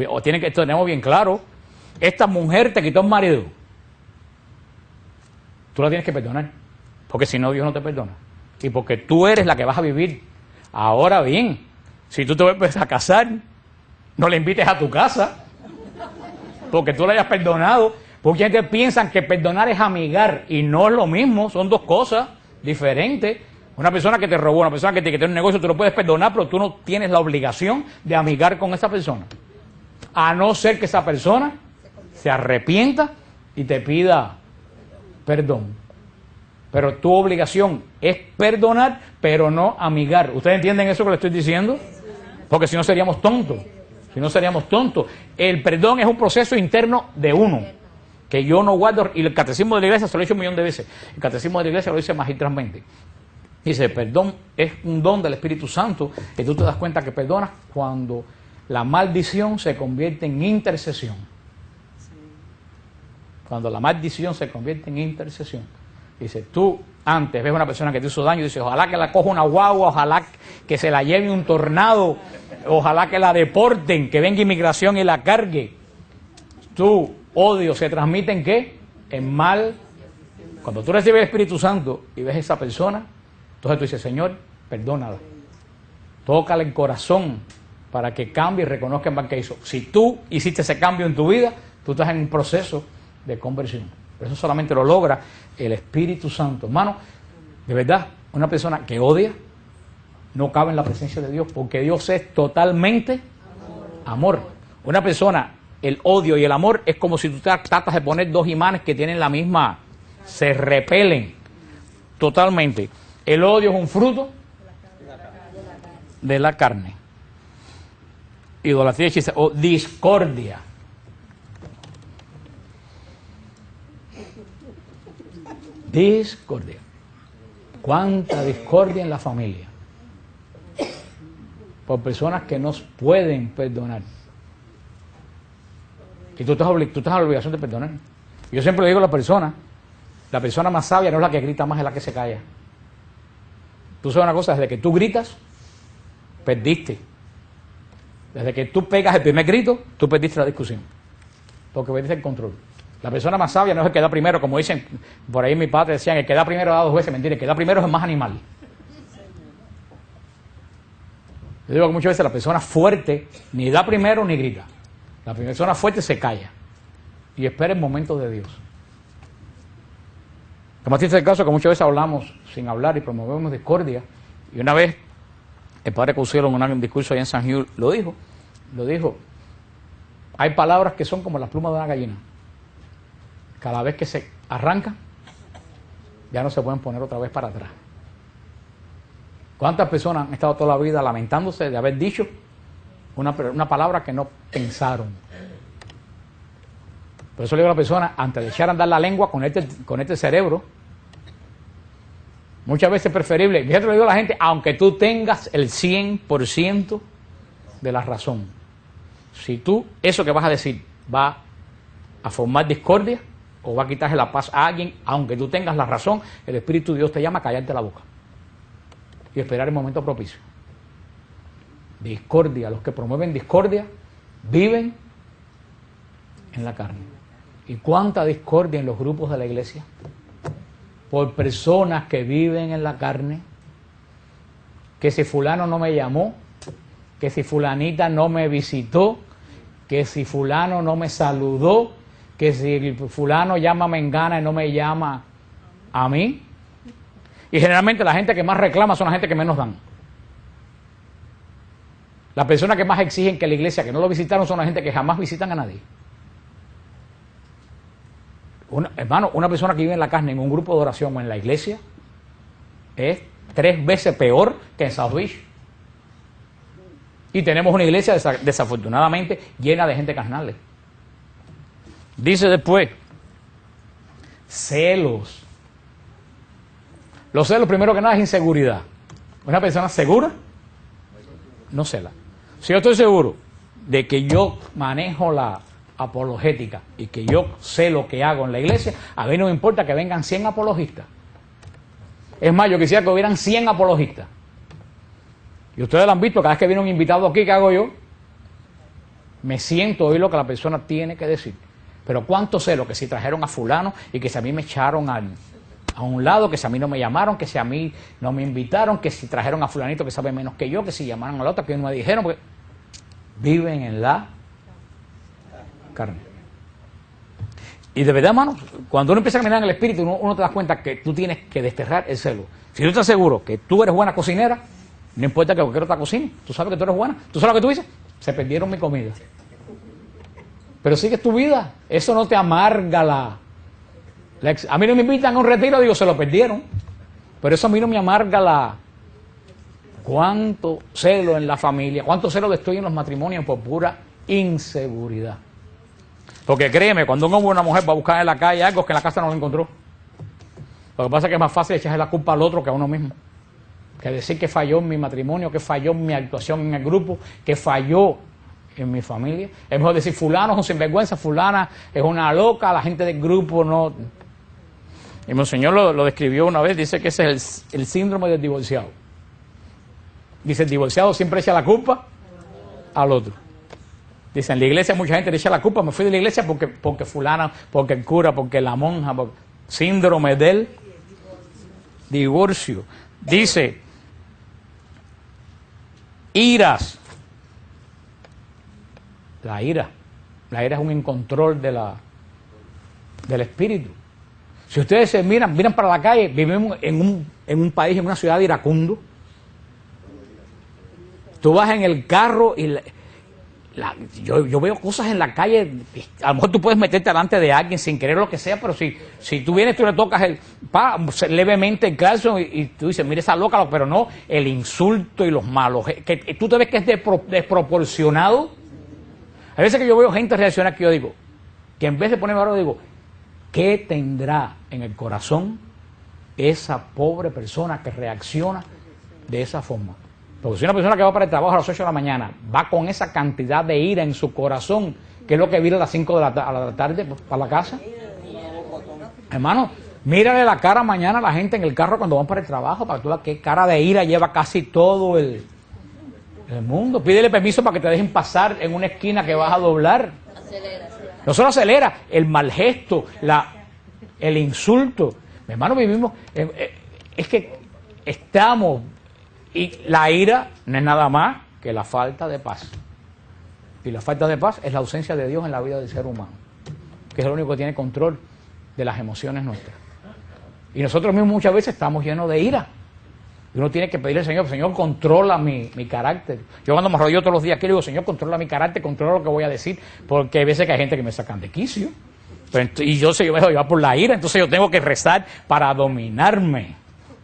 O tenemos bien claro, esta mujer te quitó el marido. Tú la tienes que perdonar, porque si no Dios no te perdona. Y porque tú eres la que vas a vivir. Ahora bien, si tú te vuelves a casar, no le invites a tu casa, porque tú la hayas perdonado. Porque gente piensa que perdonar es amigar, y no es lo mismo, son dos cosas diferentes. Una persona que te robó, una persona que te quitó un negocio, tú lo puedes perdonar, pero tú no tienes la obligación de amigar con esa persona. A no ser que esa persona se arrepienta y te pida perdón. Pero tu obligación es perdonar, pero no amigar. ¿Ustedes entienden eso que le estoy diciendo? Porque si no seríamos tontos. Si no seríamos tontos. El perdón es un proceso interno de uno. que yo no guardo, y el catecismo de la iglesia se lo he dicho 1.000.000 de veces, el catecismo de la iglesia lo dice magistralmente. Dice, perdón es un don del Espíritu Santo, y tú te das cuenta que perdonas cuando la maldición se convierte en intercesión. Cuando la maldición se convierte en intercesión. Dice, tú antes ves a una persona que te hizo daño y dices, ojalá que la coja una guagua, ojalá que se la lleve un tornado, ojalá que la deporten, que venga inmigración y la cargue. Tu odio se transmite en ¿qué? En mal. Cuando tú recibes el Espíritu Santo y ves a esa persona, entonces tú dices, Señor, perdónala. Tócale el corazón para que cambie y reconozca el mal que hizo. Si tú hiciste ese cambio en tu vida, tú estás en un proceso de conversión. Pero eso solamente lo logra el Espíritu Santo. Hermano, de verdad, una persona que odia no cabe en la presencia de Dios, porque Dios es totalmente amor. Una persona, el odio y el amor es como si tú tratas de poner dos imanes que tienen la misma, se repelen totalmente. El odio es un fruto de la carne. Idolatría, hechicería o discordia. Discordia. ¿Cuánta discordia en la familia? Por personas que no pueden perdonar. Y tú estás en la obligación de perdonar. Yo siempre le digo a la persona más sabia no es la que grita más, es la que se calla. Tú sabes una cosa, desde que tú gritas, perdiste. Desde que tú pegas el primer grito, tú perdiste la discusión. Porque perdiste el control. La persona más sabia no es el que da primero, como dicen, por ahí mi padre decían, el que da primero da 2 veces, mentira, el que da primero es el más animal. Yo digo que muchas veces la persona fuerte ni da primero ni grita. La persona fuerte se calla y espera el momento de Dios. Como así es el caso que muchas veces hablamos sin hablar y promovemos discordia. Y una vez el padre Consuelo en un discurso allá en San Gil lo dijo, hay palabras que son como las plumas de una gallina. Cada vez que se arrancan, ya no se pueden poner otra vez para atrás. ¿Cuántas personas han estado toda la vida lamentándose de haber dicho una palabra que no pensaron? Por eso le digo a la persona, antes de echar a andar la lengua, conecte el cerebro. Muchas veces es preferible, fíjate, le digo a la gente, aunque tú tengas el 100% de la razón, si tú, eso que vas a decir, va a formar discordia, o va a quitarle la paz a alguien, aunque tú tengas la razón, el Espíritu de Dios te llama a callarte la boca y esperar el momento propicio. Discordia, los que promueven discordia viven en la carne. ¿Y cuánta discordia en los grupos de la iglesia? Por personas que viven en la carne, que si fulano no me llamó, que si fulanita no me visitó, que si fulano no me saludó, que si fulano llama a Mengana y no me llama a mí. Y generalmente la gente que más reclama son la gente que menos dan. Las personas que más exigen que la iglesia, que no lo visitaron, son la gente que jamás visitan a nadie. Hermano, una persona que vive en la carne, en un grupo de oración o en la iglesia, es 3 veces peor que en South Beach. Y tenemos una iglesia desafortunadamente llena de gente carnal. Dice después, celos. Los celos, primero que nada, es inseguridad. Una persona segura no cela. Si yo estoy seguro de que yo manejo la apologética y que yo sé lo que hago en la iglesia, a mí no me importa que vengan 100 apologistas. Es más, yo quisiera que hubieran 100 apologistas. Y ustedes lo han visto, cada vez que viene un invitado aquí, ¿qué hago yo? Me siento a oír lo que la persona tiene que decir. Pero cuánto celo que si trajeron a fulano y que si a mí me echaron a un lado, que si a mí no me llamaron, que si a mí no me invitaron, que si trajeron a fulanito que sabe menos que yo, que si llamaron a la otra que no me dijeron, porque viven en la carne. Y de verdad, hermano, cuando uno empieza a caminar en el espíritu, uno te das cuenta que tú tienes que desterrar el celo. Si tú estás seguro que tú eres buena cocinera, no importa que cualquier otra cocine, tú sabes que tú eres buena, tú sabes lo que tú dices, se perdieron mi comida. Pero sigues tu vida, eso no te amarga a mí no me invitan a un retiro, digo, se lo perdieron. Pero eso a mí no me amarga cuánto celo en la familia, cuánto celo estoy en los matrimonios por pura inseguridad. Porque créeme, cuando un hombre o una mujer va a buscar en la calle algo que en la casa no lo encontró. Lo que pasa es que es más fácil echarle la culpa al otro que a uno mismo. Que decir que falló en mi matrimonio, que falló en mi actuación en el grupo, que falló en mi familia. Es mejor decir, fulano es un sinvergüenza, fulana es una loca, la gente del grupo no... Y Monseñor lo describió una vez, dice que ese es el síndrome del divorciado. Dice, el divorciado siempre echa la culpa al otro. Dice, en la iglesia mucha gente le echa la culpa, me fui de la iglesia porque fulana, porque el cura, porque la monja, síndrome del divorcio. Dice, iras. La ira es un incontrol del espíritu. Si ustedes se miran para la calle, vivimos en un país, en una ciudad iracundo. Tú vas en el carro y yo veo cosas en la calle. A lo mejor tú puedes meterte delante de alguien sin querer lo que sea, pero si tú vienes, tú le tocas levemente el calzo y tú dices, mira esa loca, pero no, el insulto y los malos. Que tú te ves que es desproporcionado. A veces que yo veo gente reaccionar que yo digo, que en vez de ponerme ahora digo, ¿qué tendrá en el corazón esa pobre persona que reacciona de esa forma? Porque si una persona que va para el trabajo a las 8 de la mañana va con esa cantidad de ira en su corazón, que es lo que viene a las 5 de la tarde para la casa, hermano, mírale la cara mañana a la gente en el carro cuando van para el trabajo, para que tú veas qué cara de ira lleva casi todo el mundo. Pídele permiso para que te dejen pasar en una esquina que vas a doblar. No solo acelera, el mal gesto, el insulto. Mi hermano, vivimos, es que estamos, y la ira no es nada más que la falta de paz. Y la falta de paz es la ausencia de Dios en la vida del ser humano, que es el único que tiene control de las emociones nuestras. Y nosotros mismos muchas veces estamos llenos de ira. Y uno tiene que pedirle al Señor, Señor, controla mi carácter. Yo cuando me rodeo todos los días aquí, le digo, Señor, controla mi carácter, controla lo que voy a decir, porque hay veces que hay gente que me sacan de quicio. Y yo me dejo llevar por la ira, entonces yo tengo que rezar para dominarme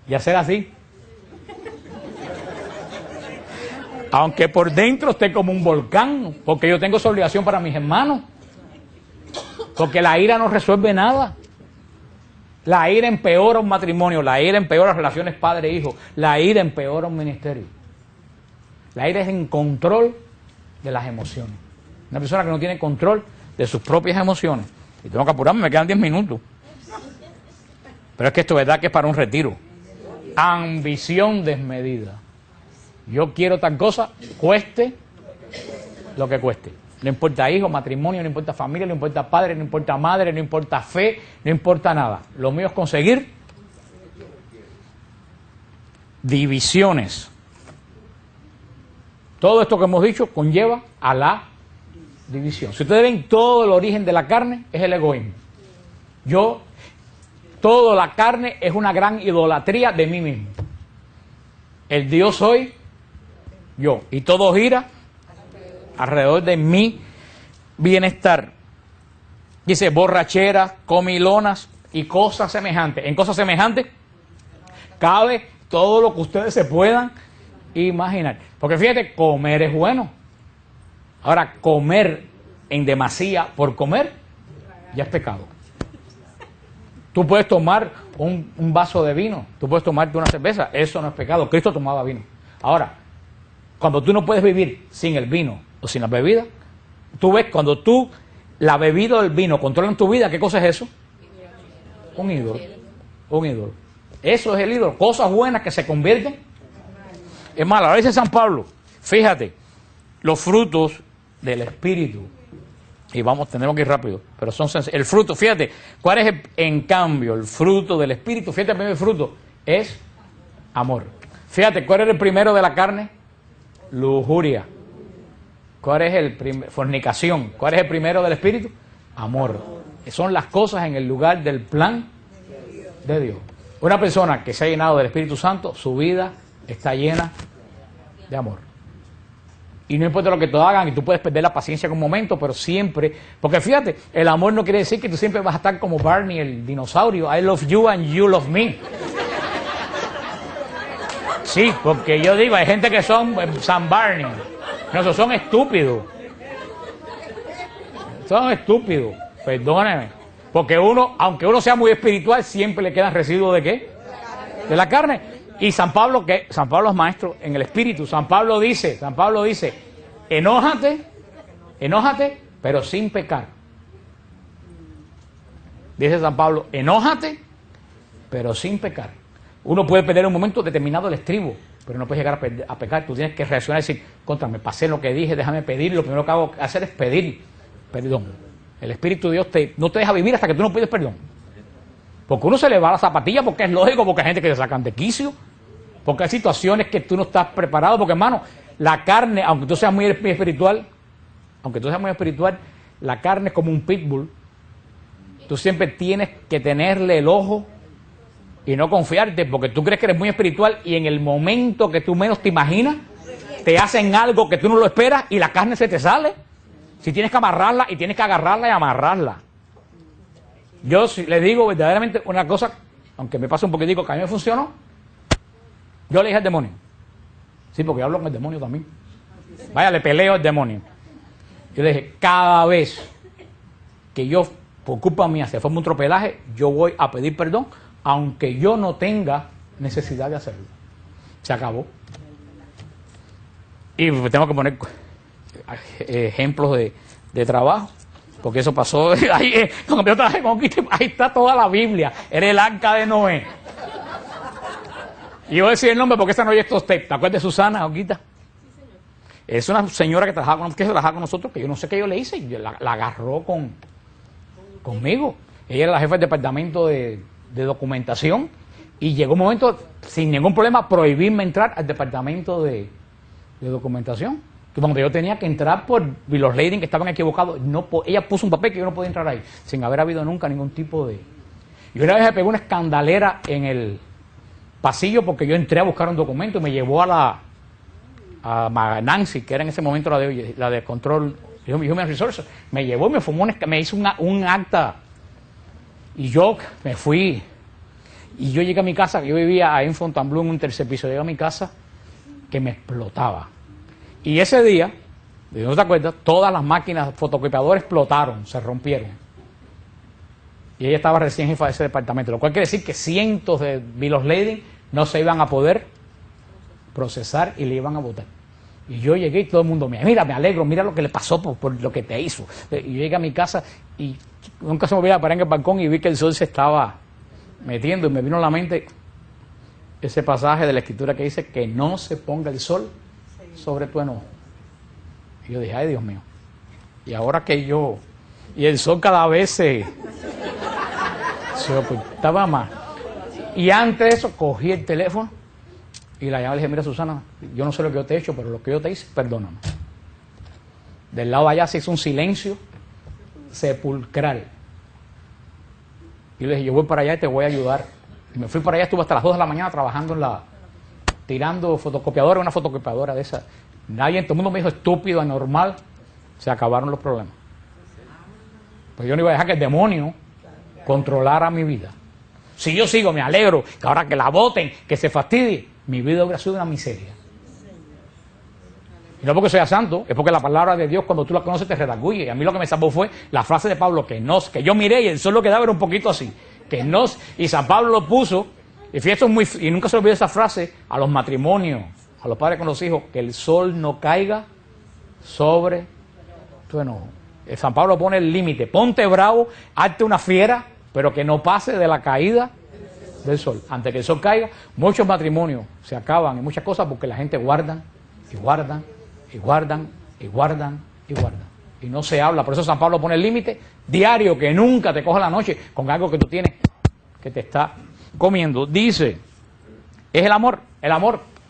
y hacer así. Aunque por dentro esté como un volcán, porque yo tengo esa obligación para mis hermanos. Porque la ira no resuelve nada. La ira empeora un matrimonio, la ira empeora las relaciones padre-hijo, la ira empeora un ministerio. La ira es en control de las emociones. Una persona que no tiene control de sus propias emociones. Y tengo que apurarme, me quedan 10 minutos. Pero es que esto es verdad que es para un retiro. Ambición desmedida. Yo quiero tal cosa, cueste lo que cueste. No importa hijo, matrimonio, no importa familia, no importa padre, no importa madre, no importa fe, no importa nada. Lo mío es conseguir divisiones. Todo esto que hemos dicho conlleva a la división. Si ustedes ven, todo el origen de la carne es el egoísmo. Toda la carne es una gran idolatría de mí mismo. El Dios soy yo. Y todo gira alrededor de mi bienestar. Dice borracheras, comilonas y cosas semejantes. En cosas semejantes cabe todo lo que ustedes se puedan imaginar. Porque fíjate, comer es bueno. Ahora, comer en demasía por comer ya es pecado. Tú puedes tomar un vaso de vino, tú puedes tomarte una cerveza, eso no es pecado. Cristo tomaba vino. Ahora, cuando tú no puedes vivir sin el vino o sin la bebida, tú ves, cuando la bebida o el vino controlan tu vida, ¿qué cosa es eso? Un ídolo. Un ídolo. Eso es el ídolo. Cosas buenas que se convierten en malas. Ahora dice San Pablo, fíjate, los frutos del Espíritu. Y tenemos que ir rápido, pero son sencillos. El fruto, fíjate, ¿cuál es en cambio el fruto del Espíritu? Fíjate, el primer fruto es amor. Fíjate, ¿cuál es el primero de la carne? Lujuria. ¿Cuál es el primero? Fornicación. ¿Cuál es el primero del Espíritu? Amor. Son las cosas en el lugar del plan de Dios. Una persona que se ha llenado del Espíritu Santo, su vida está llena de amor. Y no importa lo que te hagan, y tú puedes perder la paciencia en un momento, pero siempre, porque fíjate, el amor no quiere decir que tú siempre vas a estar como Barney, el dinosaurio, I love you and you love me. Sí, porque yo digo, hay gente que son San Barney, no, esos son estúpidos. Son estúpidos, perdónenme. Porque uno, aunque uno sea muy espiritual, siempre le quedan residuos ¿de qué? De la carne. Y San Pablo es maestro en el espíritu. San Pablo dice, enójate, pero sin pecar. Dice San Pablo, enójate, pero sin pecar. Uno puede perder en un momento determinado el estribo, pero no puedes llegar a pecar. Tú tienes que reaccionar y decir, contra, me pasé lo que dije, déjame pedir. Lo primero que hago hacer es pedir perdón. El Espíritu de Dios no te deja vivir hasta que tú no pides perdón. Porque uno se le va la zapatilla, porque es lógico, porque hay gente que se sacan de quicio, porque hay situaciones que tú no estás preparado, porque hermano, la carne, aunque tú seas muy espiritual, la carne es como un pitbull. Tú siempre tienes que tenerle el ojo y no confiarte, porque tú crees que eres muy espiritual y en el momento que tú menos te imaginas, te hacen algo que tú no lo esperas y la carne se te sale. Si tienes que amarrarla y tienes que agarrarla y amarrarla. Yo les digo verdaderamente una cosa, aunque me pase un poquitico que a mí me funcionó, yo le dije al demonio. Sí, porque yo hablo con el demonio también. Vaya, le peleo al demonio. Yo le dije, cada vez que yo, por culpa mía, se forma un tropelaje, yo voy a pedir perdón, aunque yo no tenga necesidad de hacerlo. Se acabó. Y tengo que poner ejemplos de trabajo, porque eso pasó ahí, cuando yo trabajé con Quito, ahí está toda la Biblia, era el arca de Noé. Y yo voy a decir el nombre porque esta no hay estos textos. ¿Te acuerdas de Susana, Oquita? Es una señora que trabajaba con nosotros, que yo no sé qué yo le hice, y la agarró conmigo. Ella era la jefa del departamento de documentación, y llegó un momento, sin ningún problema, prohibirme entrar al departamento de documentación. Donde yo tenía que entrar por los ladies que estaban equivocados. Ella puso un papel que yo no podía entrar ahí, sin haber habido nunca ningún tipo de... Y una vez me pegó una escandalera en el pasillo porque yo entré a buscar un documento y me llevó a Nancy, que era en ese momento la de Control Human Resources. Me llevó y me hizo un acta. Y yo me fui. Y yo llegué a mi casa, yo vivía ahí en Fontainebleau en un tercer piso. Llegué a mi casa que me explotaba. Y ese día, ¿no te acuerdas? Todas las máquinas fotocopiadoras explotaron, se rompieron. Y ella estaba recién jefa de ese departamento, lo cual quiere decir que cientos de bill of lading no se iban a poder procesar y le iban a votar. Y yo llegué y todo el mundo, mira, me alegro, mira lo que le pasó por lo que te hizo. Y yo llegué a mi casa y nunca se me olvidaba parar en el balcón y vi que el sol se estaba metiendo y me vino a la mente ese pasaje de la Escritura que dice que no se ponga el sol sobre tu enojo. Y yo dije, ay Dios mío, y ahora que yo, y el sol cada vez se ocultaba más. Y antes de eso cogí el teléfono y la llamé y le dije, mira Susana, yo no sé lo que yo te he hecho, pero lo que yo te hice, perdóname. Del lado de allá se hizo un silencio sepulcral. Y le dije, yo voy para allá y te voy a ayudar. Y me fui para allá, estuve hasta las 2 de la mañana trabajando tirando fotocopiadora, una fotocopiadora de esa. Nadie, todo el mundo me dijo estúpido, anormal. Se acabaron los problemas. Pues yo no iba a dejar que el demonio controlara mi vida. Si yo sigo, me alegro, que ahora que la voten, que se fastidie, mi vida hubiera sido una miseria. Y no porque sea santo, es porque la palabra de Dios, cuando tú la conoces, te redarguye. Y a mí lo que me salvó fue la frase de Pablo, que yo miré y el sol lo que daba era un poquito así. Y San Pablo lo puso. Y fíjate, y nunca se olvide esa frase a los matrimonios, a los padres con los hijos, que el sol no caiga sobre tu enojo. San Pablo pone el límite, ponte bravo, hazte una fiera, pero que no pase de la caída del sol. Antes que el sol caiga, muchos matrimonios se acaban y muchas cosas porque la gente guardan y guardan y guardan y guardan y guardan. Y no se habla, por eso San Pablo pone el límite diario, que nunca te coja la noche con algo que tú tienes que te está comiendo. Dice, es el amor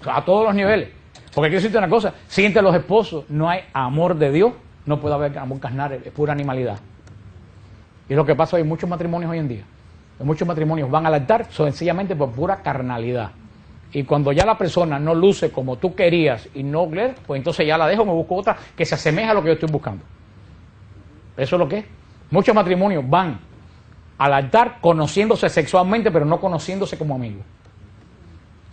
a todos los niveles. Porque quiero decirte una cosa, si entre los esposos no hay amor de Dios, no puede haber amor carnal, es pura animalidad. Y es lo que pasa, hay muchos matrimonios hoy en día. Muchos matrimonios van al altar sencillamente por pura carnalidad. Y cuando ya la persona no luce como tú querías y no, pues entonces ya la dejo, me busco otra que se asemeja a lo que yo estoy buscando. Eso es lo que es. Muchos matrimonios van al altar conociéndose sexualmente, pero no conociéndose como amigos.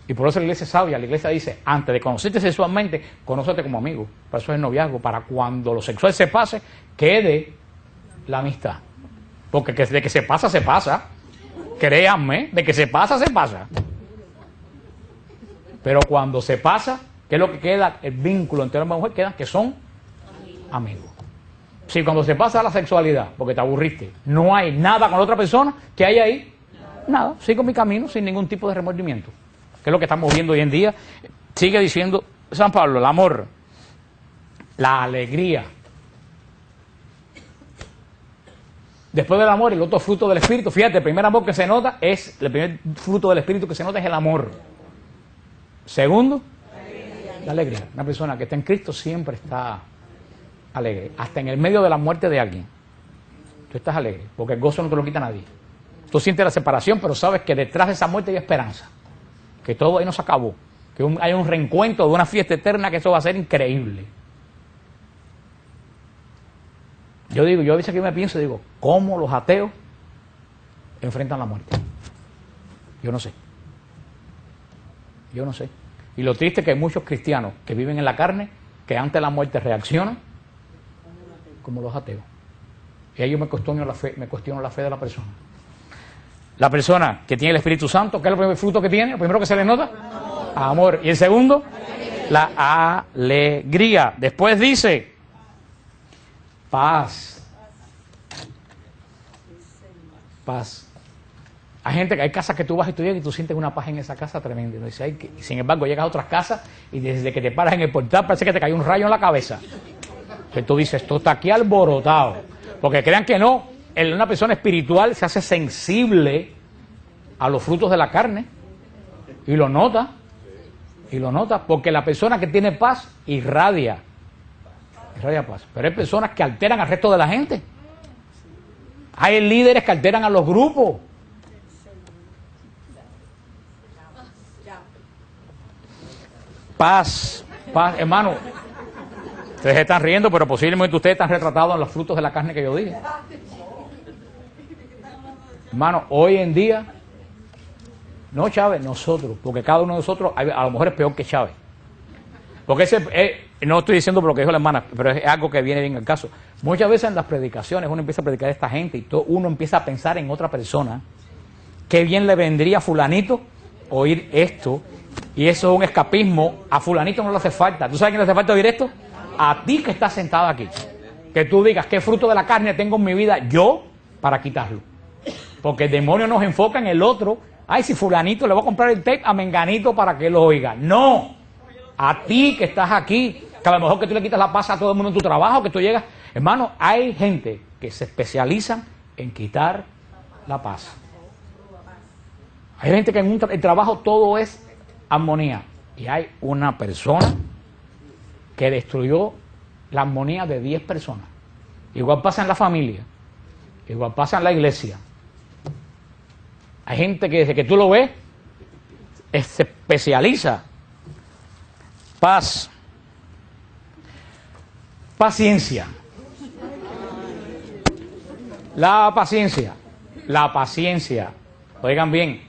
Y por eso la iglesia es sabia, la iglesia dice, antes de conocerte sexualmente, conócete como amigo. Para eso es el noviazgo, para cuando lo sexual se pase, quede la amistad. Porque de que se pasa, se pasa. Créanme, de que se pasa, se pasa. Pero cuando se pasa, ¿qué es lo que queda? El vínculo entre hombre y mujer queda que son amigos. Si cuando se pasa la sexualidad, porque te aburriste, no hay nada con la otra persona, ¿qué hay ahí? Nada, sigo mi camino sin ningún tipo de remordimiento. Que es lo que estamos viendo hoy en día. Sigue diciendo San Pablo, el amor, la alegría. Después del amor, el otro fruto del Espíritu, fíjate, el primer amor que se nota es, el primer fruto del Espíritu que se nota es el amor. Segundo, la alegría. Una persona que está en Cristo siempre está alegre, hasta en el medio de la muerte de alguien. Tú estás alegre, porque el gozo no te lo quita nadie. Tú sientes la separación, pero sabes que detrás de esa muerte hay esperanza, que todo ahí no se acabó, que hay un reencuentro de una fiesta eterna, que eso va a ser increíble. Yo a veces que me pienso, digo, ¿cómo los ateos enfrentan la muerte? Yo no sé. Y lo triste es que hay muchos cristianos que viven en la carne, que ante la muerte reaccionan como los ateos. Y ahí yo me cuestiono la fe de la persona. La persona que tiene el Espíritu Santo, ¿qué es el primer fruto que tiene? ¿El primero que se le nota? Amor. Y el segundo, la alegría. Después dice, paz. Paz. Hay gente que hay casas que tú vas y tú llegas y tú sientes una paz en esa casa tremenda. ¿No? Y sin embargo, llegas a otras casas y desde que te paras en el portal parece que te cae un rayo en la cabeza. Entonces tú dices, esto está aquí alborotado. Porque crean que no, una persona espiritual se hace sensible a los frutos de la carne y lo nota. Porque la persona que tiene paz irradia paz. Pero hay personas que alteran al resto de la gente. Hay líderes que alteran a los grupos. Paz, hermano. Ustedes están riendo, pero posiblemente ustedes están retratados en los frutos de la carne que yo dije. Hermano, hoy en día, no Chávez, nosotros, porque cada uno de nosotros a lo mejor es peor que Chávez. Porque no estoy diciendo por lo que dijo la hermana, pero es algo que viene bien al caso. Muchas veces en las predicaciones uno empieza a predicar a esta gente y uno empieza a pensar en otra persona. Qué bien le vendría a fulanito oír esto. Y eso es un escapismo. A fulanito no le hace falta. ¿Tú sabes quién le hace falta oír esto? A ti que estás sentado aquí. Que tú digas, ¿qué fruto de la carne tengo en mi vida yo para quitarlo? Porque el demonio nos enfoca en el otro. Ay, si fulanito le voy a comprar el tape a menganito para que lo oiga. No. A ti que estás aquí, que a lo mejor que tú le quitas la paz a todo el mundo en tu trabajo, que tú llegas. Hermano, hay gente que se especializa en quitar la paz. Hay gente que en el trabajo todo es armonía. Y hay una persona que destruyó la armonía de 10 personas. Igual pasa en la familia. Igual pasa en la iglesia. Hay gente que desde que tú lo ves, se especializa. Paz. Paciencia. La paciencia. Oigan bien,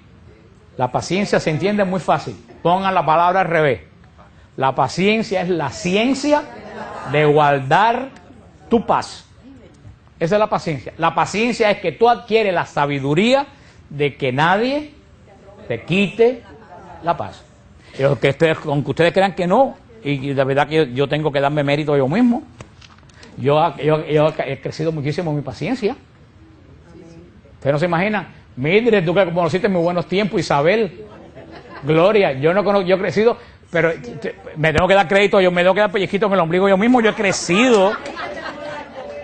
la paciencia se entiende muy fácil. Pongan la palabra al revés. La paciencia es la ciencia de guardar tu paz. Esa es la paciencia. La paciencia es que tú adquieres la sabiduría de que nadie te quite la paz. Y aunque ustedes crean que no, y de verdad que yo tengo que darme mérito yo mismo. Yo he crecido muchísimo en mi paciencia. Ustedes no se imaginan. Mildred, tú que conociste en mis buenos tiempos, Isabel, Gloria, yo he crecido, pero me tengo que dar crédito, yo me tengo que dar pellizquito en el ombligo yo mismo. Yo he crecido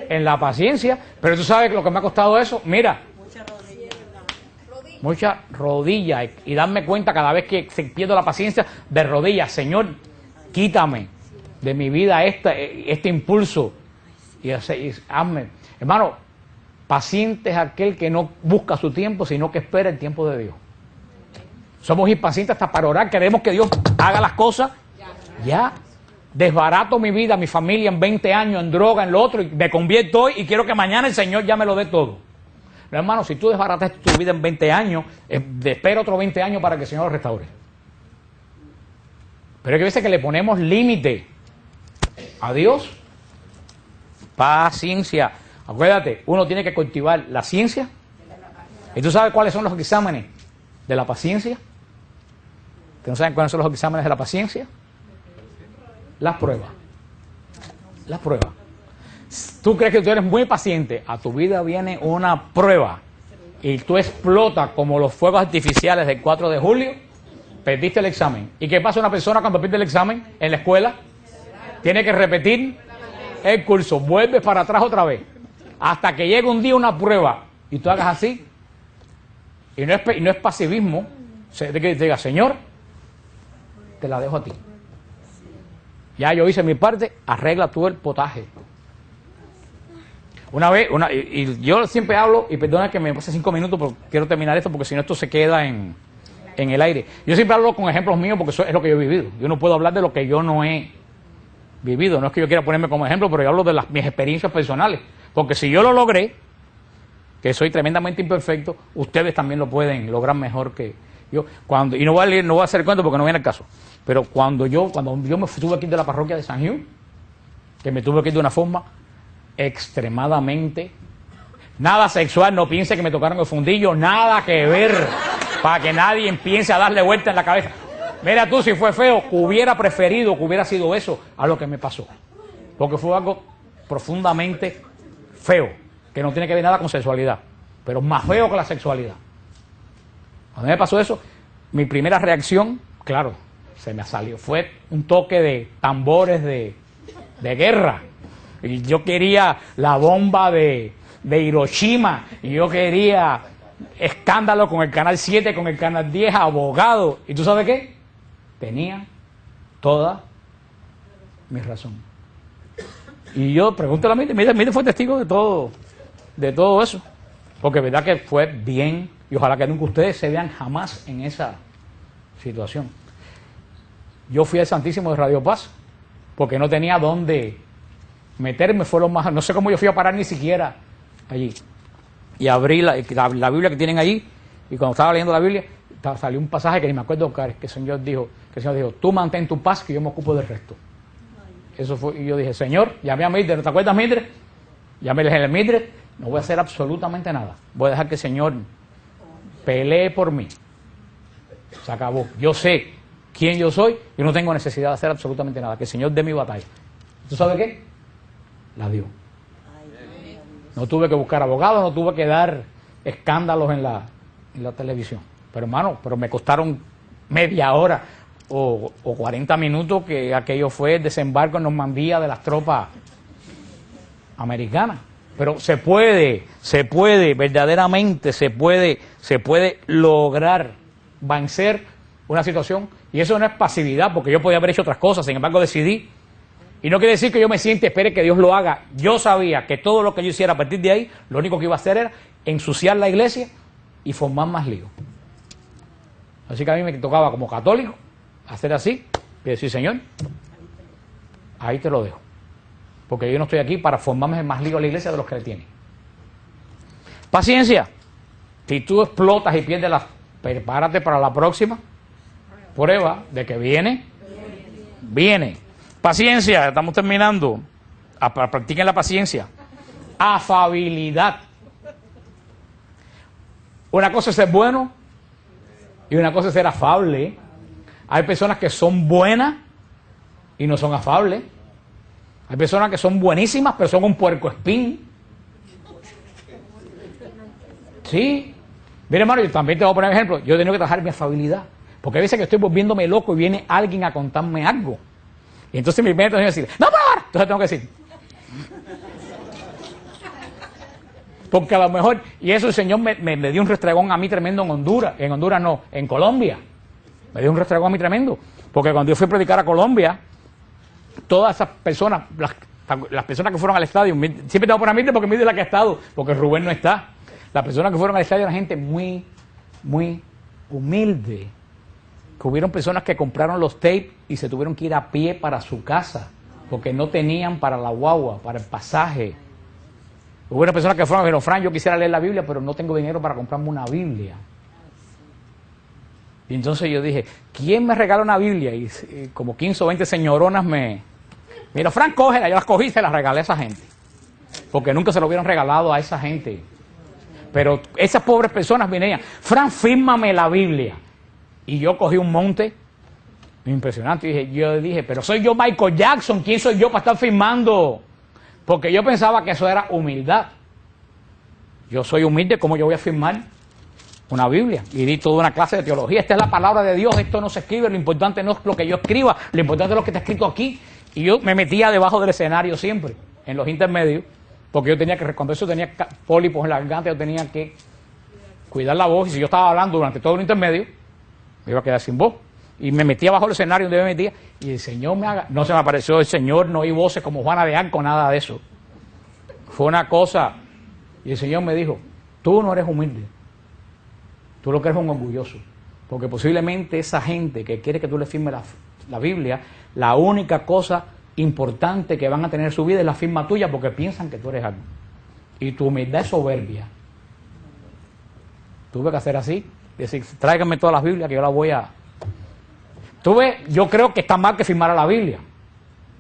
en la paciencia, pero tú sabes lo que me ha costado eso. Mira, muchas rodillas y darme cuenta cada vez que se pierde la paciencia de rodillas. Señor, quítame de mi vida este impulso y hazme. Hermano, paciente es aquel que no busca su tiempo, sino que espera el tiempo de Dios. Somos impacientes hasta para orar, queremos que Dios haga las cosas ya. Desbarato mi vida, mi familia en 20 años, en droga, en lo otro, y me convierto hoy y quiero que mañana el Señor ya me lo dé todo. No, hermano, si tú desbaratas tu vida en 20 años, espera otros 20 años para que el Señor lo restaure. Pero hay que veces que le ponemos límite a Dios. Paciencia. Acuérdate, uno tiene que cultivar la ciencia. ¿Y tú sabes cuáles son los exámenes de la paciencia? ¿Ustedes no saben cuáles son los exámenes de la paciencia? Las pruebas. Las pruebas. Tú crees que tú eres muy paciente, a tu vida viene una prueba y tú explotas como los fuegos artificiales del 4 de julio, perdiste el examen. ¿Y qué pasa a una persona cuando pierde el examen en la escuela? Tiene que repetir el curso, vuelves para atrás otra vez, hasta que llegue un día una prueba y tú hagas así. Y no es pasivismo, de que te diga, Señor, te la dejo a ti. Ya yo hice mi parte, arregla tú el potaje. Una vez, y yo siempre hablo, y perdona que me pase 5 minutos, pero quiero terminar esto, porque si no esto se queda en el aire. Yo siempre hablo con ejemplos míos, porque eso es lo que yo he vivido. Yo no puedo hablar de lo que yo no he vivido. No es que yo quiera ponerme como ejemplo, pero yo hablo de mis experiencias personales. Porque si yo lo logré, que soy tremendamente imperfecto, ustedes también lo pueden lograr mejor que yo. Y no voy a hacer cuento porque no viene el caso. Pero cuando yo me tuve que ir de la parroquia de San Hugh, que me tuve que ir de una forma extremadamente, nada sexual, no piense que me tocaron el fundillo, nada que ver, para que nadie empiece a darle vuelta en la cabeza. Mira tú, si fue feo, hubiera preferido que hubiera sido eso a lo que me pasó, porque fue algo profundamente feo, que no tiene que ver nada con sexualidad, pero más feo que la sexualidad. Cuando me pasó eso, mi primera reacción, claro, se me salió, fue un toque de tambores de guerra. Y yo quería la bomba de Hiroshima, y yo quería escándalo con el Canal 7, con el Canal 10, abogado. ¿Y tú sabes qué? Tenía toda mi razón. Y yo, pregúntale a Mildred fue testigo de todo eso. Porque verdad que fue bien, y ojalá que nunca ustedes se vean jamás en esa situación. Yo fui al Santísimo de Radio Paz, porque no tenía dónde meterme, no sé cómo yo fui a parar ni siquiera allí. Y abrí la Biblia que tienen allí, y cuando estaba leyendo la Biblia, salió un pasaje que ni me acuerdo que el Señor dijo, tú mantén tu paz, que yo me ocupo del resto. Eso fue, y yo dije, Señor, llamé a Mildred, ¿no te acuerdas, Mildred? Llamé a Mildred, no voy a hacer absolutamente nada, voy a dejar que el Señor pelee por mí. Se acabó. Yo sé quién yo soy, y no tengo necesidad de hacer absolutamente nada, que el Señor dé mi batalla. ¿Tú sabes qué? La dio. No tuve que buscar abogados, no tuve que dar escándalos en la televisión. Pero hermano, me costaron media hora o 40 minutos, que aquello fue el desembarco en Normandía de las tropas americanas. Pero se puede, verdaderamente se puede lograr vencer una situación, y eso no es pasividad, porque yo podía haber hecho otras cosas, sin embargo decidí. Y no quiere decir que yo me siente y espere que Dios lo haga. Yo sabía que todo lo que yo hiciera a partir de ahí, lo único que iba a hacer era ensuciar la iglesia y formar más lío. Así que a mí me tocaba como católico hacer así y decir, Señor, ahí te lo dejo. Porque yo no estoy aquí para formarme más lío a la iglesia de los que le tienen. Paciencia. Si tú explotas y pierdes prepárate para la próxima prueba de que viene. Paciencia, estamos terminando. Practiquen la paciencia. Afabilidad. Una cosa es ser bueno y una cosa es ser afable. Hay personas que son buenas y no son afables. Hay personas que son buenísimas pero son un puercoespín. Sí. Mire, hermano, yo también te voy a poner un ejemplo. Yo he tenido que trabajar mi afabilidad, porque a veces que estoy volviéndome loco y viene alguien a contarme algo. Y entonces mi mente es decir, ¡no, para! Entonces tengo que decir. Porque a lo mejor, y eso el Señor me dio un restregón a mí tremendo en Honduras. En Honduras no, en Colombia. Me dio un restregón a mí tremendo. Porque cuando yo fui a predicar a Colombia, todas esas personas, las personas que fueron al estadio, siempre tengo que poner a Mildred porque Mildred es la que ha estado, porque Rubén no está. Las personas que fueron al estadio eran gente muy, muy humilde. Que hubieron personas que compraron los tapes y se tuvieron que ir a pie para su casa, porque no tenían para la guagua, para el pasaje. Hubo unas personas que fueron y dijeron, Fran, yo quisiera leer la Biblia, pero no tengo dinero para comprarme una Biblia. Y entonces yo dije, ¿quién me regala una Biblia? Y como 15 o 20 señoronas mira, Fran, cógela. Yo las cogí y se las regalé a esa gente. porque nunca se lo hubieran regalado a esa gente. Pero esas pobres personas venían, Fran, fírmame la Biblia. Y yo cogí un monte impresionante y yo dije, pero soy yo Michael Jackson, ¿quién soy yo para estar firmando? Porque yo pensaba que eso era humildad. Yo soy humilde, ¿cómo yo voy a firmar una Biblia? Y di toda una clase de teología. Esta es la palabra de Dios, esto no se escribe, lo importante no es lo que yo escriba, lo importante es lo que está escrito aquí. Y yo me metía debajo del escenario siempre, en los intermedios, porque yo tenía que, cuando eso tenía pólipos en la garganta, yo tenía que cuidar la voz, y si yo estaba hablando durante todo el intermedio, me iba a quedar sin voz. Y me metía bajo el escenario donde me metía, y el Señor me haga, no se me apareció el Señor, no oí voces como Juana de Arco, nada de eso. Fue una cosa, y el Señor me dijo, tú no eres humilde, tú lo que eres un orgulloso, porque posiblemente esa gente que quiere que tú le firmes la Biblia, la única cosa importante que van a tener en su vida es la firma tuya, porque piensan que tú eres algo. Y tu humildad es soberbia. Tuve que hacer así, decir, tráiganme todas las Biblias que yo las voy a... Yo creo que está mal que firmara la Biblia,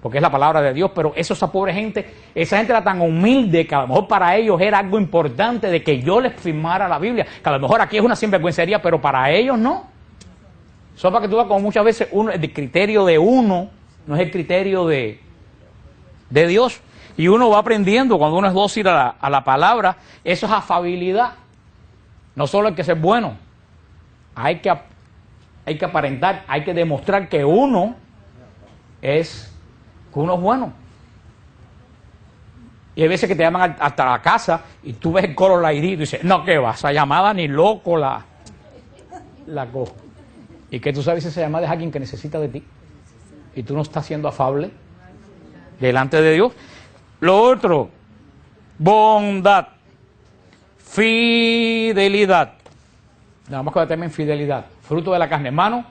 porque es la palabra de Dios, pero esa pobre gente, esa gente era tan humilde que a lo mejor para ellos era algo importante de que yo les firmara la Biblia, que a lo mejor aquí es una sinvergüencería, pero para ellos no. Eso para que tú veas como muchas veces el criterio de uno no es el criterio de Dios. Y uno va aprendiendo cuando uno es dócil a la palabra, eso es afabilidad. No solo hay que ser bueno, hay que aparentar, hay que demostrar que uno es bueno. Y hay veces que te llaman hasta la casa y tú ves el coro ID y dices, no, que va, esa llamada ni loco la cojo. Y que tú sabes, esa llamada es alguien que necesita de ti. Y tú no estás siendo afable delante de Dios. Lo otro, bondad, fidelidad. Nada más que el tema en fidelidad. Fruto de la carne. Hermano,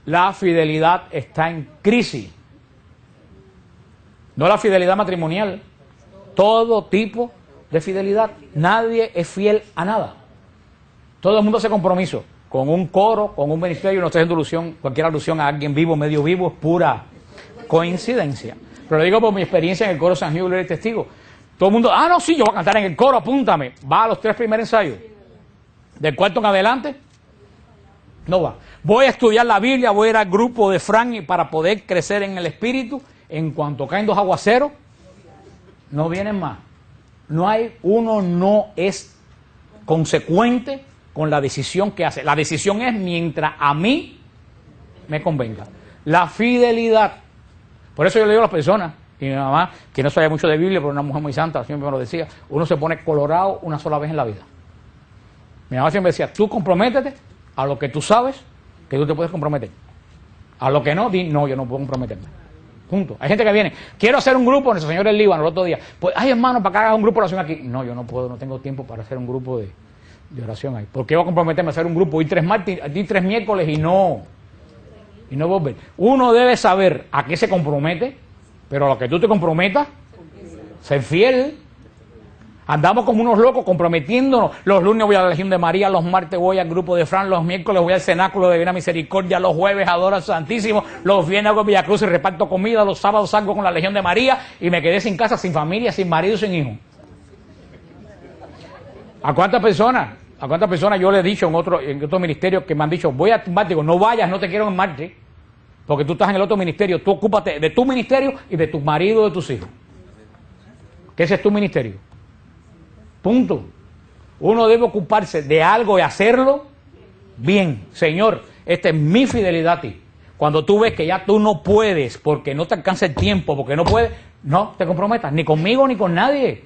la fidelidad está en crisis. No la fidelidad matrimonial. Todo tipo de fidelidad. Nadie es fiel a nada. Todo el mundo hace compromiso. Con un coro, con un ministerio, no estoy haciendo alusión, cualquier alusión a alguien vivo, medio vivo, es pura coincidencia. Pero lo digo por mi experiencia en el coro San Gil, y testigo. Todo el mundo, no, sí, yo voy a cantar en el coro, apúntame. Va a los 3 primeros ensayos. Del cuarto en adelante, no va. Voy a estudiar la Biblia, voy a ir al grupo de Fran para poder crecer en el espíritu. En cuanto caen 2 aguaceros, no vienen más. Uno no es consecuente con la decisión que hace. La decisión es mientras a mí me convenga. La fidelidad. Por eso yo le digo a las personas, y mi mamá, que no sabe mucho de Biblia, pero una mujer muy santa, siempre me lo decía, uno se pone colorado una sola vez en la vida. Mi mamá siempre decía, tú comprométete a lo que tú sabes que tú te puedes comprometer. A lo que no, no, yo no puedo comprometerme. Punto. Hay gente que viene, quiero hacer un grupo, nuestro señor el Líbano, el otro día, pues, ay hermano, para que hagas un grupo de oración aquí. No, yo no puedo, no tengo tiempo para hacer un grupo de oración ahí. ¿Por qué voy a comprometerme a hacer un grupo, ir 3 martes, ir 3 miércoles y no volver? Uno debe saber a qué se compromete, pero a lo que tú te comprometas, ser fiel. Andamos como unos locos comprometiéndonos. Los lunes voy a la Legión de María, los martes voy al grupo de Fran, los miércoles voy al cenáculo de Divina Misericordia, los jueves adoro al Santísimo, los viernes hago Villa Cruz y reparto comida, los sábados salgo con la Legión de María y me quedé sin casa, sin familia, sin marido, sin hijo. ¿A cuántas personas yo le he dicho en otro ministerio que me han dicho, voy a Marte? Digo, no vayas, no te quiero en Marte, porque tú estás en el otro ministerio, tú ocúpate de tu ministerio y de tu marido, de tus hijos. Que ese es tu ministerio. Punto. Uno debe ocuparse de algo y hacerlo bien. Señor, esta es mi fidelidad a ti. Cuando tú ves que ya tú no puedes, porque no te alcanza el tiempo, porque no puedes, no te comprometas, ni conmigo ni con nadie.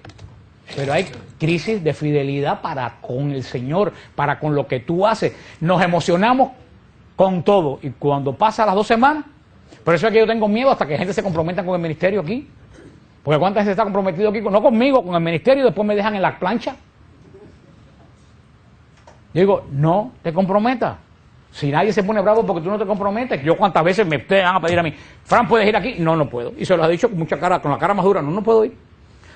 Pero hay crisis de fidelidad para con el Señor, para con lo que tú haces. Nos emocionamos con todo. Y cuando pasa las 2 semanas, por eso es que yo tengo miedo hasta que gente se comprometa con el ministerio aquí. Porque cuánta gente está comprometido aquí, no conmigo, con el ministerio, y después me dejan en la plancha. Yo digo, no te comprometas. Si nadie se pone bravo porque tú no te comprometes, yo cuántas veces ustedes van a pedir a mí, Fran, ¿puedes ir aquí? No, no puedo. Y se los ha dicho con mucha cara, con la cara más dura, no puedo ir.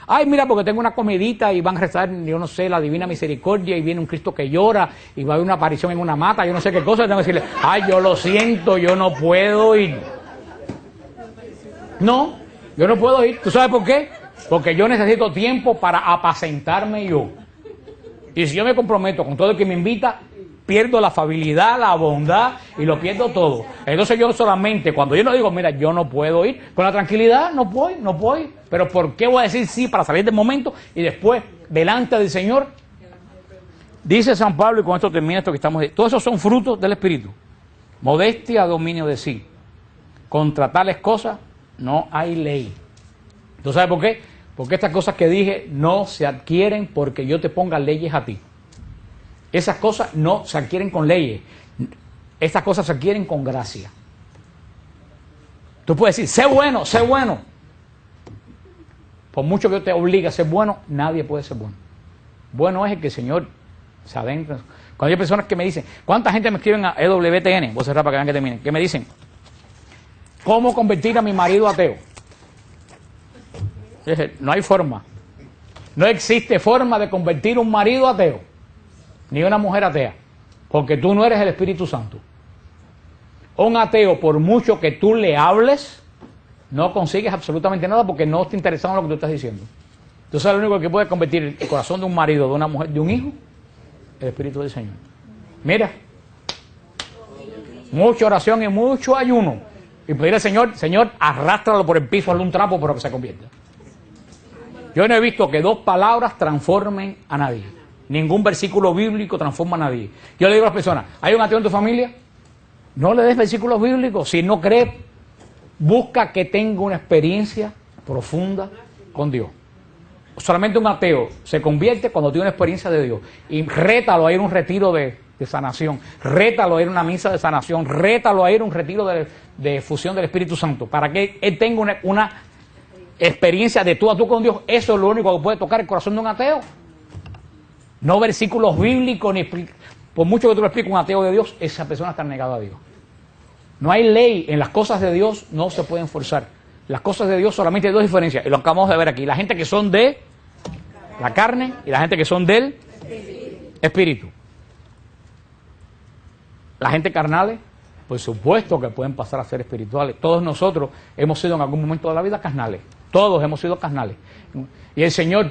Ay, mira, porque tengo una comidita y van a rezar, yo no sé, la Divina Misericordia y viene un Cristo que llora y va a haber una aparición en una mata, yo no sé qué cosa, tengo que decirle, ay, yo lo siento, yo no puedo ir. No, yo no puedo ir. ¿Tú sabes por qué? Porque yo necesito tiempo para apacentarme yo. Y si yo me comprometo con todo el que me invita, pierdo la afabilidad, la bondad y lo pierdo todo. Entonces yo solamente, cuando yo no digo, mira, yo no puedo ir, con la tranquilidad, no voy. Pero ¿por qué voy a decir sí para salir del momento y después, delante del Señor? Dice San Pablo, y con esto termina esto que estamos diciendo, todos esos son frutos del Espíritu. Modestia, dominio de sí. Contra tales cosas no hay ley. ¿Tú sabes por qué? Porque estas cosas que dije no se adquieren porque yo te ponga leyes a ti. Esas cosas no se adquieren con leyes. Estas cosas se adquieren con gracia. Tú puedes decir, sé bueno, sé bueno. Por mucho que yo te obligue a ser bueno, nadie puede ser bueno. Bueno es el que el Señor se adentra. Cuando hay personas que me dicen, ¿cuánta gente me escriben a EWTN? Voy a cerrar para que vean que terminen. Que me dicen, ¿cómo convertir a mi marido ateo? No hay forma. No existe forma de convertir un marido ateo, ni una mujer atea, porque tú no eres el Espíritu Santo. Un ateo, por mucho que tú le hables, no consigues absolutamente nada porque no está interesado en lo que tú estás diciendo. Tú sabes lo único que puede convertir el corazón de un marido, de una mujer, de un hijo, el Espíritu del Señor. Mira, mucha oración y mucho ayuno. Y pedir al Señor, Señor, arrástralo por el piso, hazle un trapo para que se convierta. Yo no he visto que 2 palabras transformen a nadie. Ningún versículo bíblico transforma a nadie. Yo le digo a las personas, ¿hay un ateo en tu familia? No le des versículos bíblicos. Si no crees, busca que tenga una experiencia profunda con Dios. Solamente un ateo se convierte cuando tiene una experiencia de Dios. Y rétalo a ir a un retiro de sanación. Rétalo a ir a una misa de sanación. Rétalo a ir a un retiro de fusión del Espíritu Santo. Para que él tenga una experiencia de tú a tú con Dios. Eso es lo único que puede tocar el corazón de un ateo. No versículos bíblicos, ni por mucho que tú le expliques a un ateo de Dios, esa persona está negada a Dios. No hay ley, en las cosas de Dios no se pueden forzar. Las cosas de Dios solamente hay 2 diferencias, y lo acabamos de ver aquí. La gente que son de la carne y la gente que son del Espíritu. La gente carnales, por supuesto que pueden pasar a ser espirituales. Todos nosotros hemos sido en algún momento de la vida carnales. Todos hemos sido carnales. Y el Señor,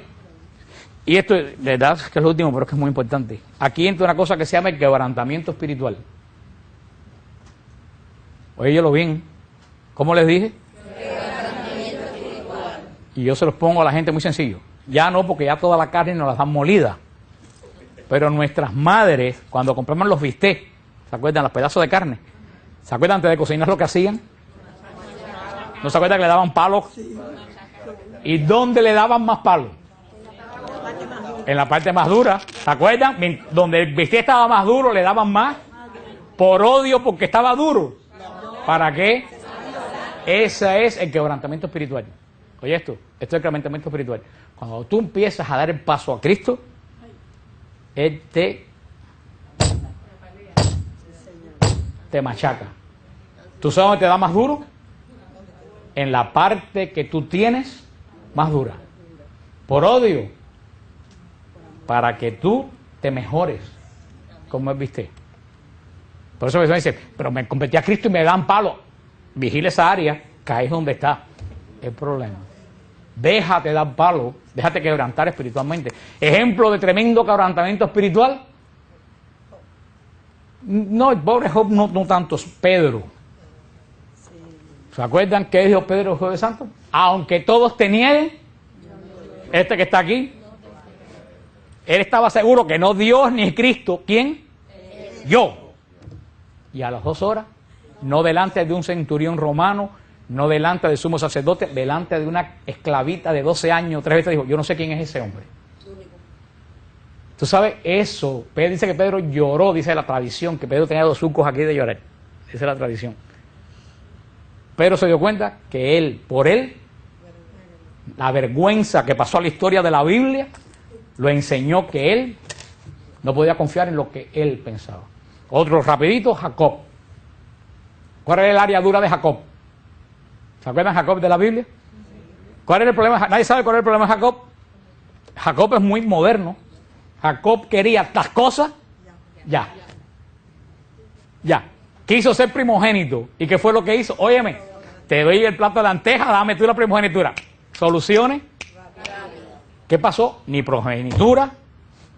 y esto de verdad que es lo último, pero es que es muy importante. Aquí entra una cosa que se llama el quebrantamiento espiritual. Óyelo bien. ¿Cómo les dije? Quebrantamiento espiritual. Y yo se los pongo a la gente muy sencillo. Ya no, porque ya toda la carne nos la dan molida. Pero nuestras madres, cuando compramos los bistecs, ¿se acuerdan? Los pedazos de carne. ¿Se acuerdan antes de cocinar lo que hacían? ¿No se acuerdan que le daban palos? ¿Y dónde le daban más palos? En la parte más dura. ¿Se acuerdan? Donde el bistec estaba más duro, le daban más. Por odio, porque estaba duro. ¿Para qué? Ese es el quebrantamiento espiritual. Oye esto es el quebrantamiento espiritual. Cuando tú empiezas a dar el paso a Cristo, Él te machaca. ¿Tú sabes dónde te da más duro? En la parte que tú tienes más dura. Por odio. Para que tú te mejores. Como Él viste. Por eso me dice, pero me convertí a Cristo y me dan palo. Vigila esa área, caes donde está el problema. Déjate dar palo, déjate quebrantar espiritualmente. Ejemplo de tremendo quebrantamiento espiritual. No, el pobre Job no tanto, es Pedro. ¿Se acuerdan qué dijo Pedro el Jueves Santo? Aunque todos te nieguen, este que está aquí, él estaba seguro que no Dios ni Cristo. ¿Quién? Yo. Y a las 2 horas, no delante de un centurión romano, no delante del sumo sacerdote, delante de una esclavita de 12 años, 3 veces dijo, yo no sé quién es ese hombre. Tú sabes, eso, Pedro dice que Pedro lloró, dice la tradición, que Pedro tenía 2 surcos aquí de llorar. Esa es la tradición. Pedro se dio cuenta que él, por él, la vergüenza que pasó a la historia de la Biblia, lo enseñó que él no podía confiar en lo que él pensaba. Otro rapidito, Jacob. ¿Cuál era el área dura de Jacob? ¿Se acuerdan Jacob de la Biblia? ¿Cuál era el problema? Nadie sabe cuál era el problema de Jacob. Jacob es muy moderno. Jacob quería las cosas ya. Quiso ser primogénito. ¿Y qué fue lo que hizo? Óyeme, te doy el plato de lentejas, dame tú la primogenitura. Soluciones ¿Qué pasó? Ni progenitura,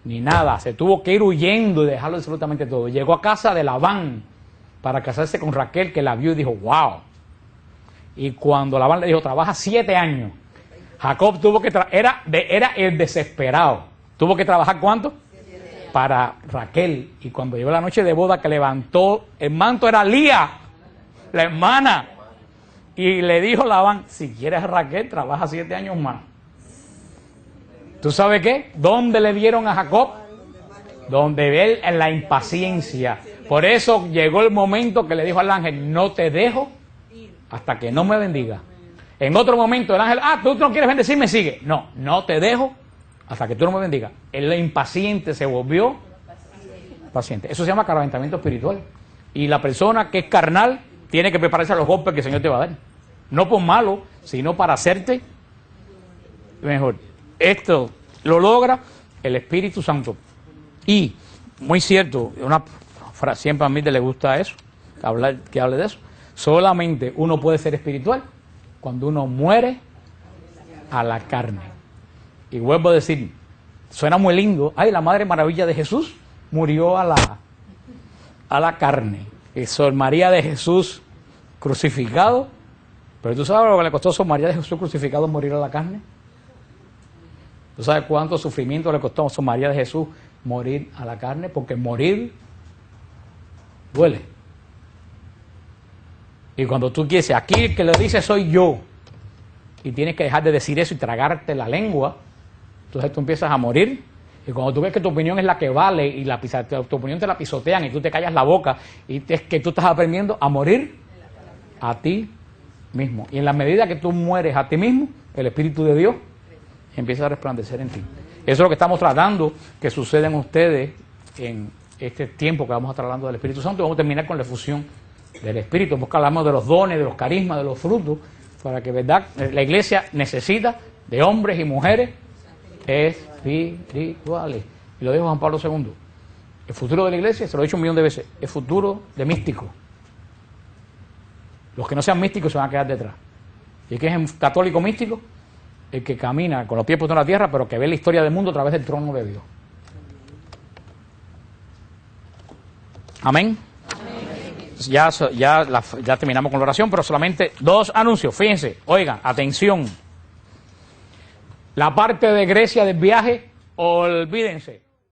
ni nada. Se tuvo que ir huyendo y dejarlo absolutamente todo. Llegó a casa de Labán para casarse con Raquel, que la vio y dijo, wow. Y cuando Labán le dijo, trabaja 7 años, Jacob tuvo que era el desesperado. Tuvo que trabajar ¿cuánto? Para Raquel. Y cuando llegó la noche de boda que levantó el manto, era Lía, la hermana. Y le dijo Labán, si quieres a Raquel, trabaja 7 años más. ¿Tú sabes qué? ¿Dónde le dieron a Jacob? Donde él, en la impaciencia. Por eso llegó el momento que le dijo al ángel, no te dejo hasta que no me bendiga. En otro momento el ángel, tú no quieres bendecirme, sigue. No, no te dejo hasta que tú no me bendigas. El impaciente se volvió paciente. Eso se llama calentamiento espiritual. Y la persona que es carnal tiene que prepararse a los golpes que el Señor te va a dar. No por malo, sino para hacerte mejor. Esto lo logra el Espíritu Santo. Y, muy cierto, siempre a mí le gusta eso, que hable de eso. Solamente uno puede ser espiritual cuando uno muere a la carne. Y vuelvo a decir, suena muy lindo, la Madre Maravilla de Jesús murió a la carne. Y Sor María de Jesús crucificado, pero ¿tú sabes lo que le costó a Sor María de Jesús crucificado morir a la carne? ¿Tú sabes cuánto sufrimiento le costó a Sor María de Jesús morir a la carne? Porque morir duele. Y cuando tú quieres, aquí el que lo dice soy yo, y tienes que dejar de decir eso y tragarte la lengua, entonces tú empiezas a morir. Y cuando tú ves que tu opinión es la que vale y tu opinión te la pisotean y tú te callas la boca, y es que tú estás aprendiendo a morir a ti mismo. Y en la medida que tú mueres a ti mismo, el Espíritu de Dios empieza a resplandecer en ti. Eso es lo que estamos tratando que suceda en ustedes en este tiempo que vamos a estar hablando del Espíritu Santo. Vamos a terminar con la efusión del Espíritu. Porque hablamos de los dones, de los carismas, de los frutos, para que, ¿verdad?, la iglesia necesita de hombres y mujeres espirituales. Y lo dijo Juan Pablo II. El futuro de la iglesia, se lo he dicho 1.000.000 de veces, es futuro de místicos. Los que no sean místicos se van a quedar detrás. ¿Y qué es un católico místico? El que camina con los pies puestos en la tierra, pero que ve la historia del mundo a través del trono de Dios. Amén. Ya terminamos con la oración, pero solamente 2 anuncios. Fíjense, oigan, atención. La parte de Grecia del viaje, olvídense.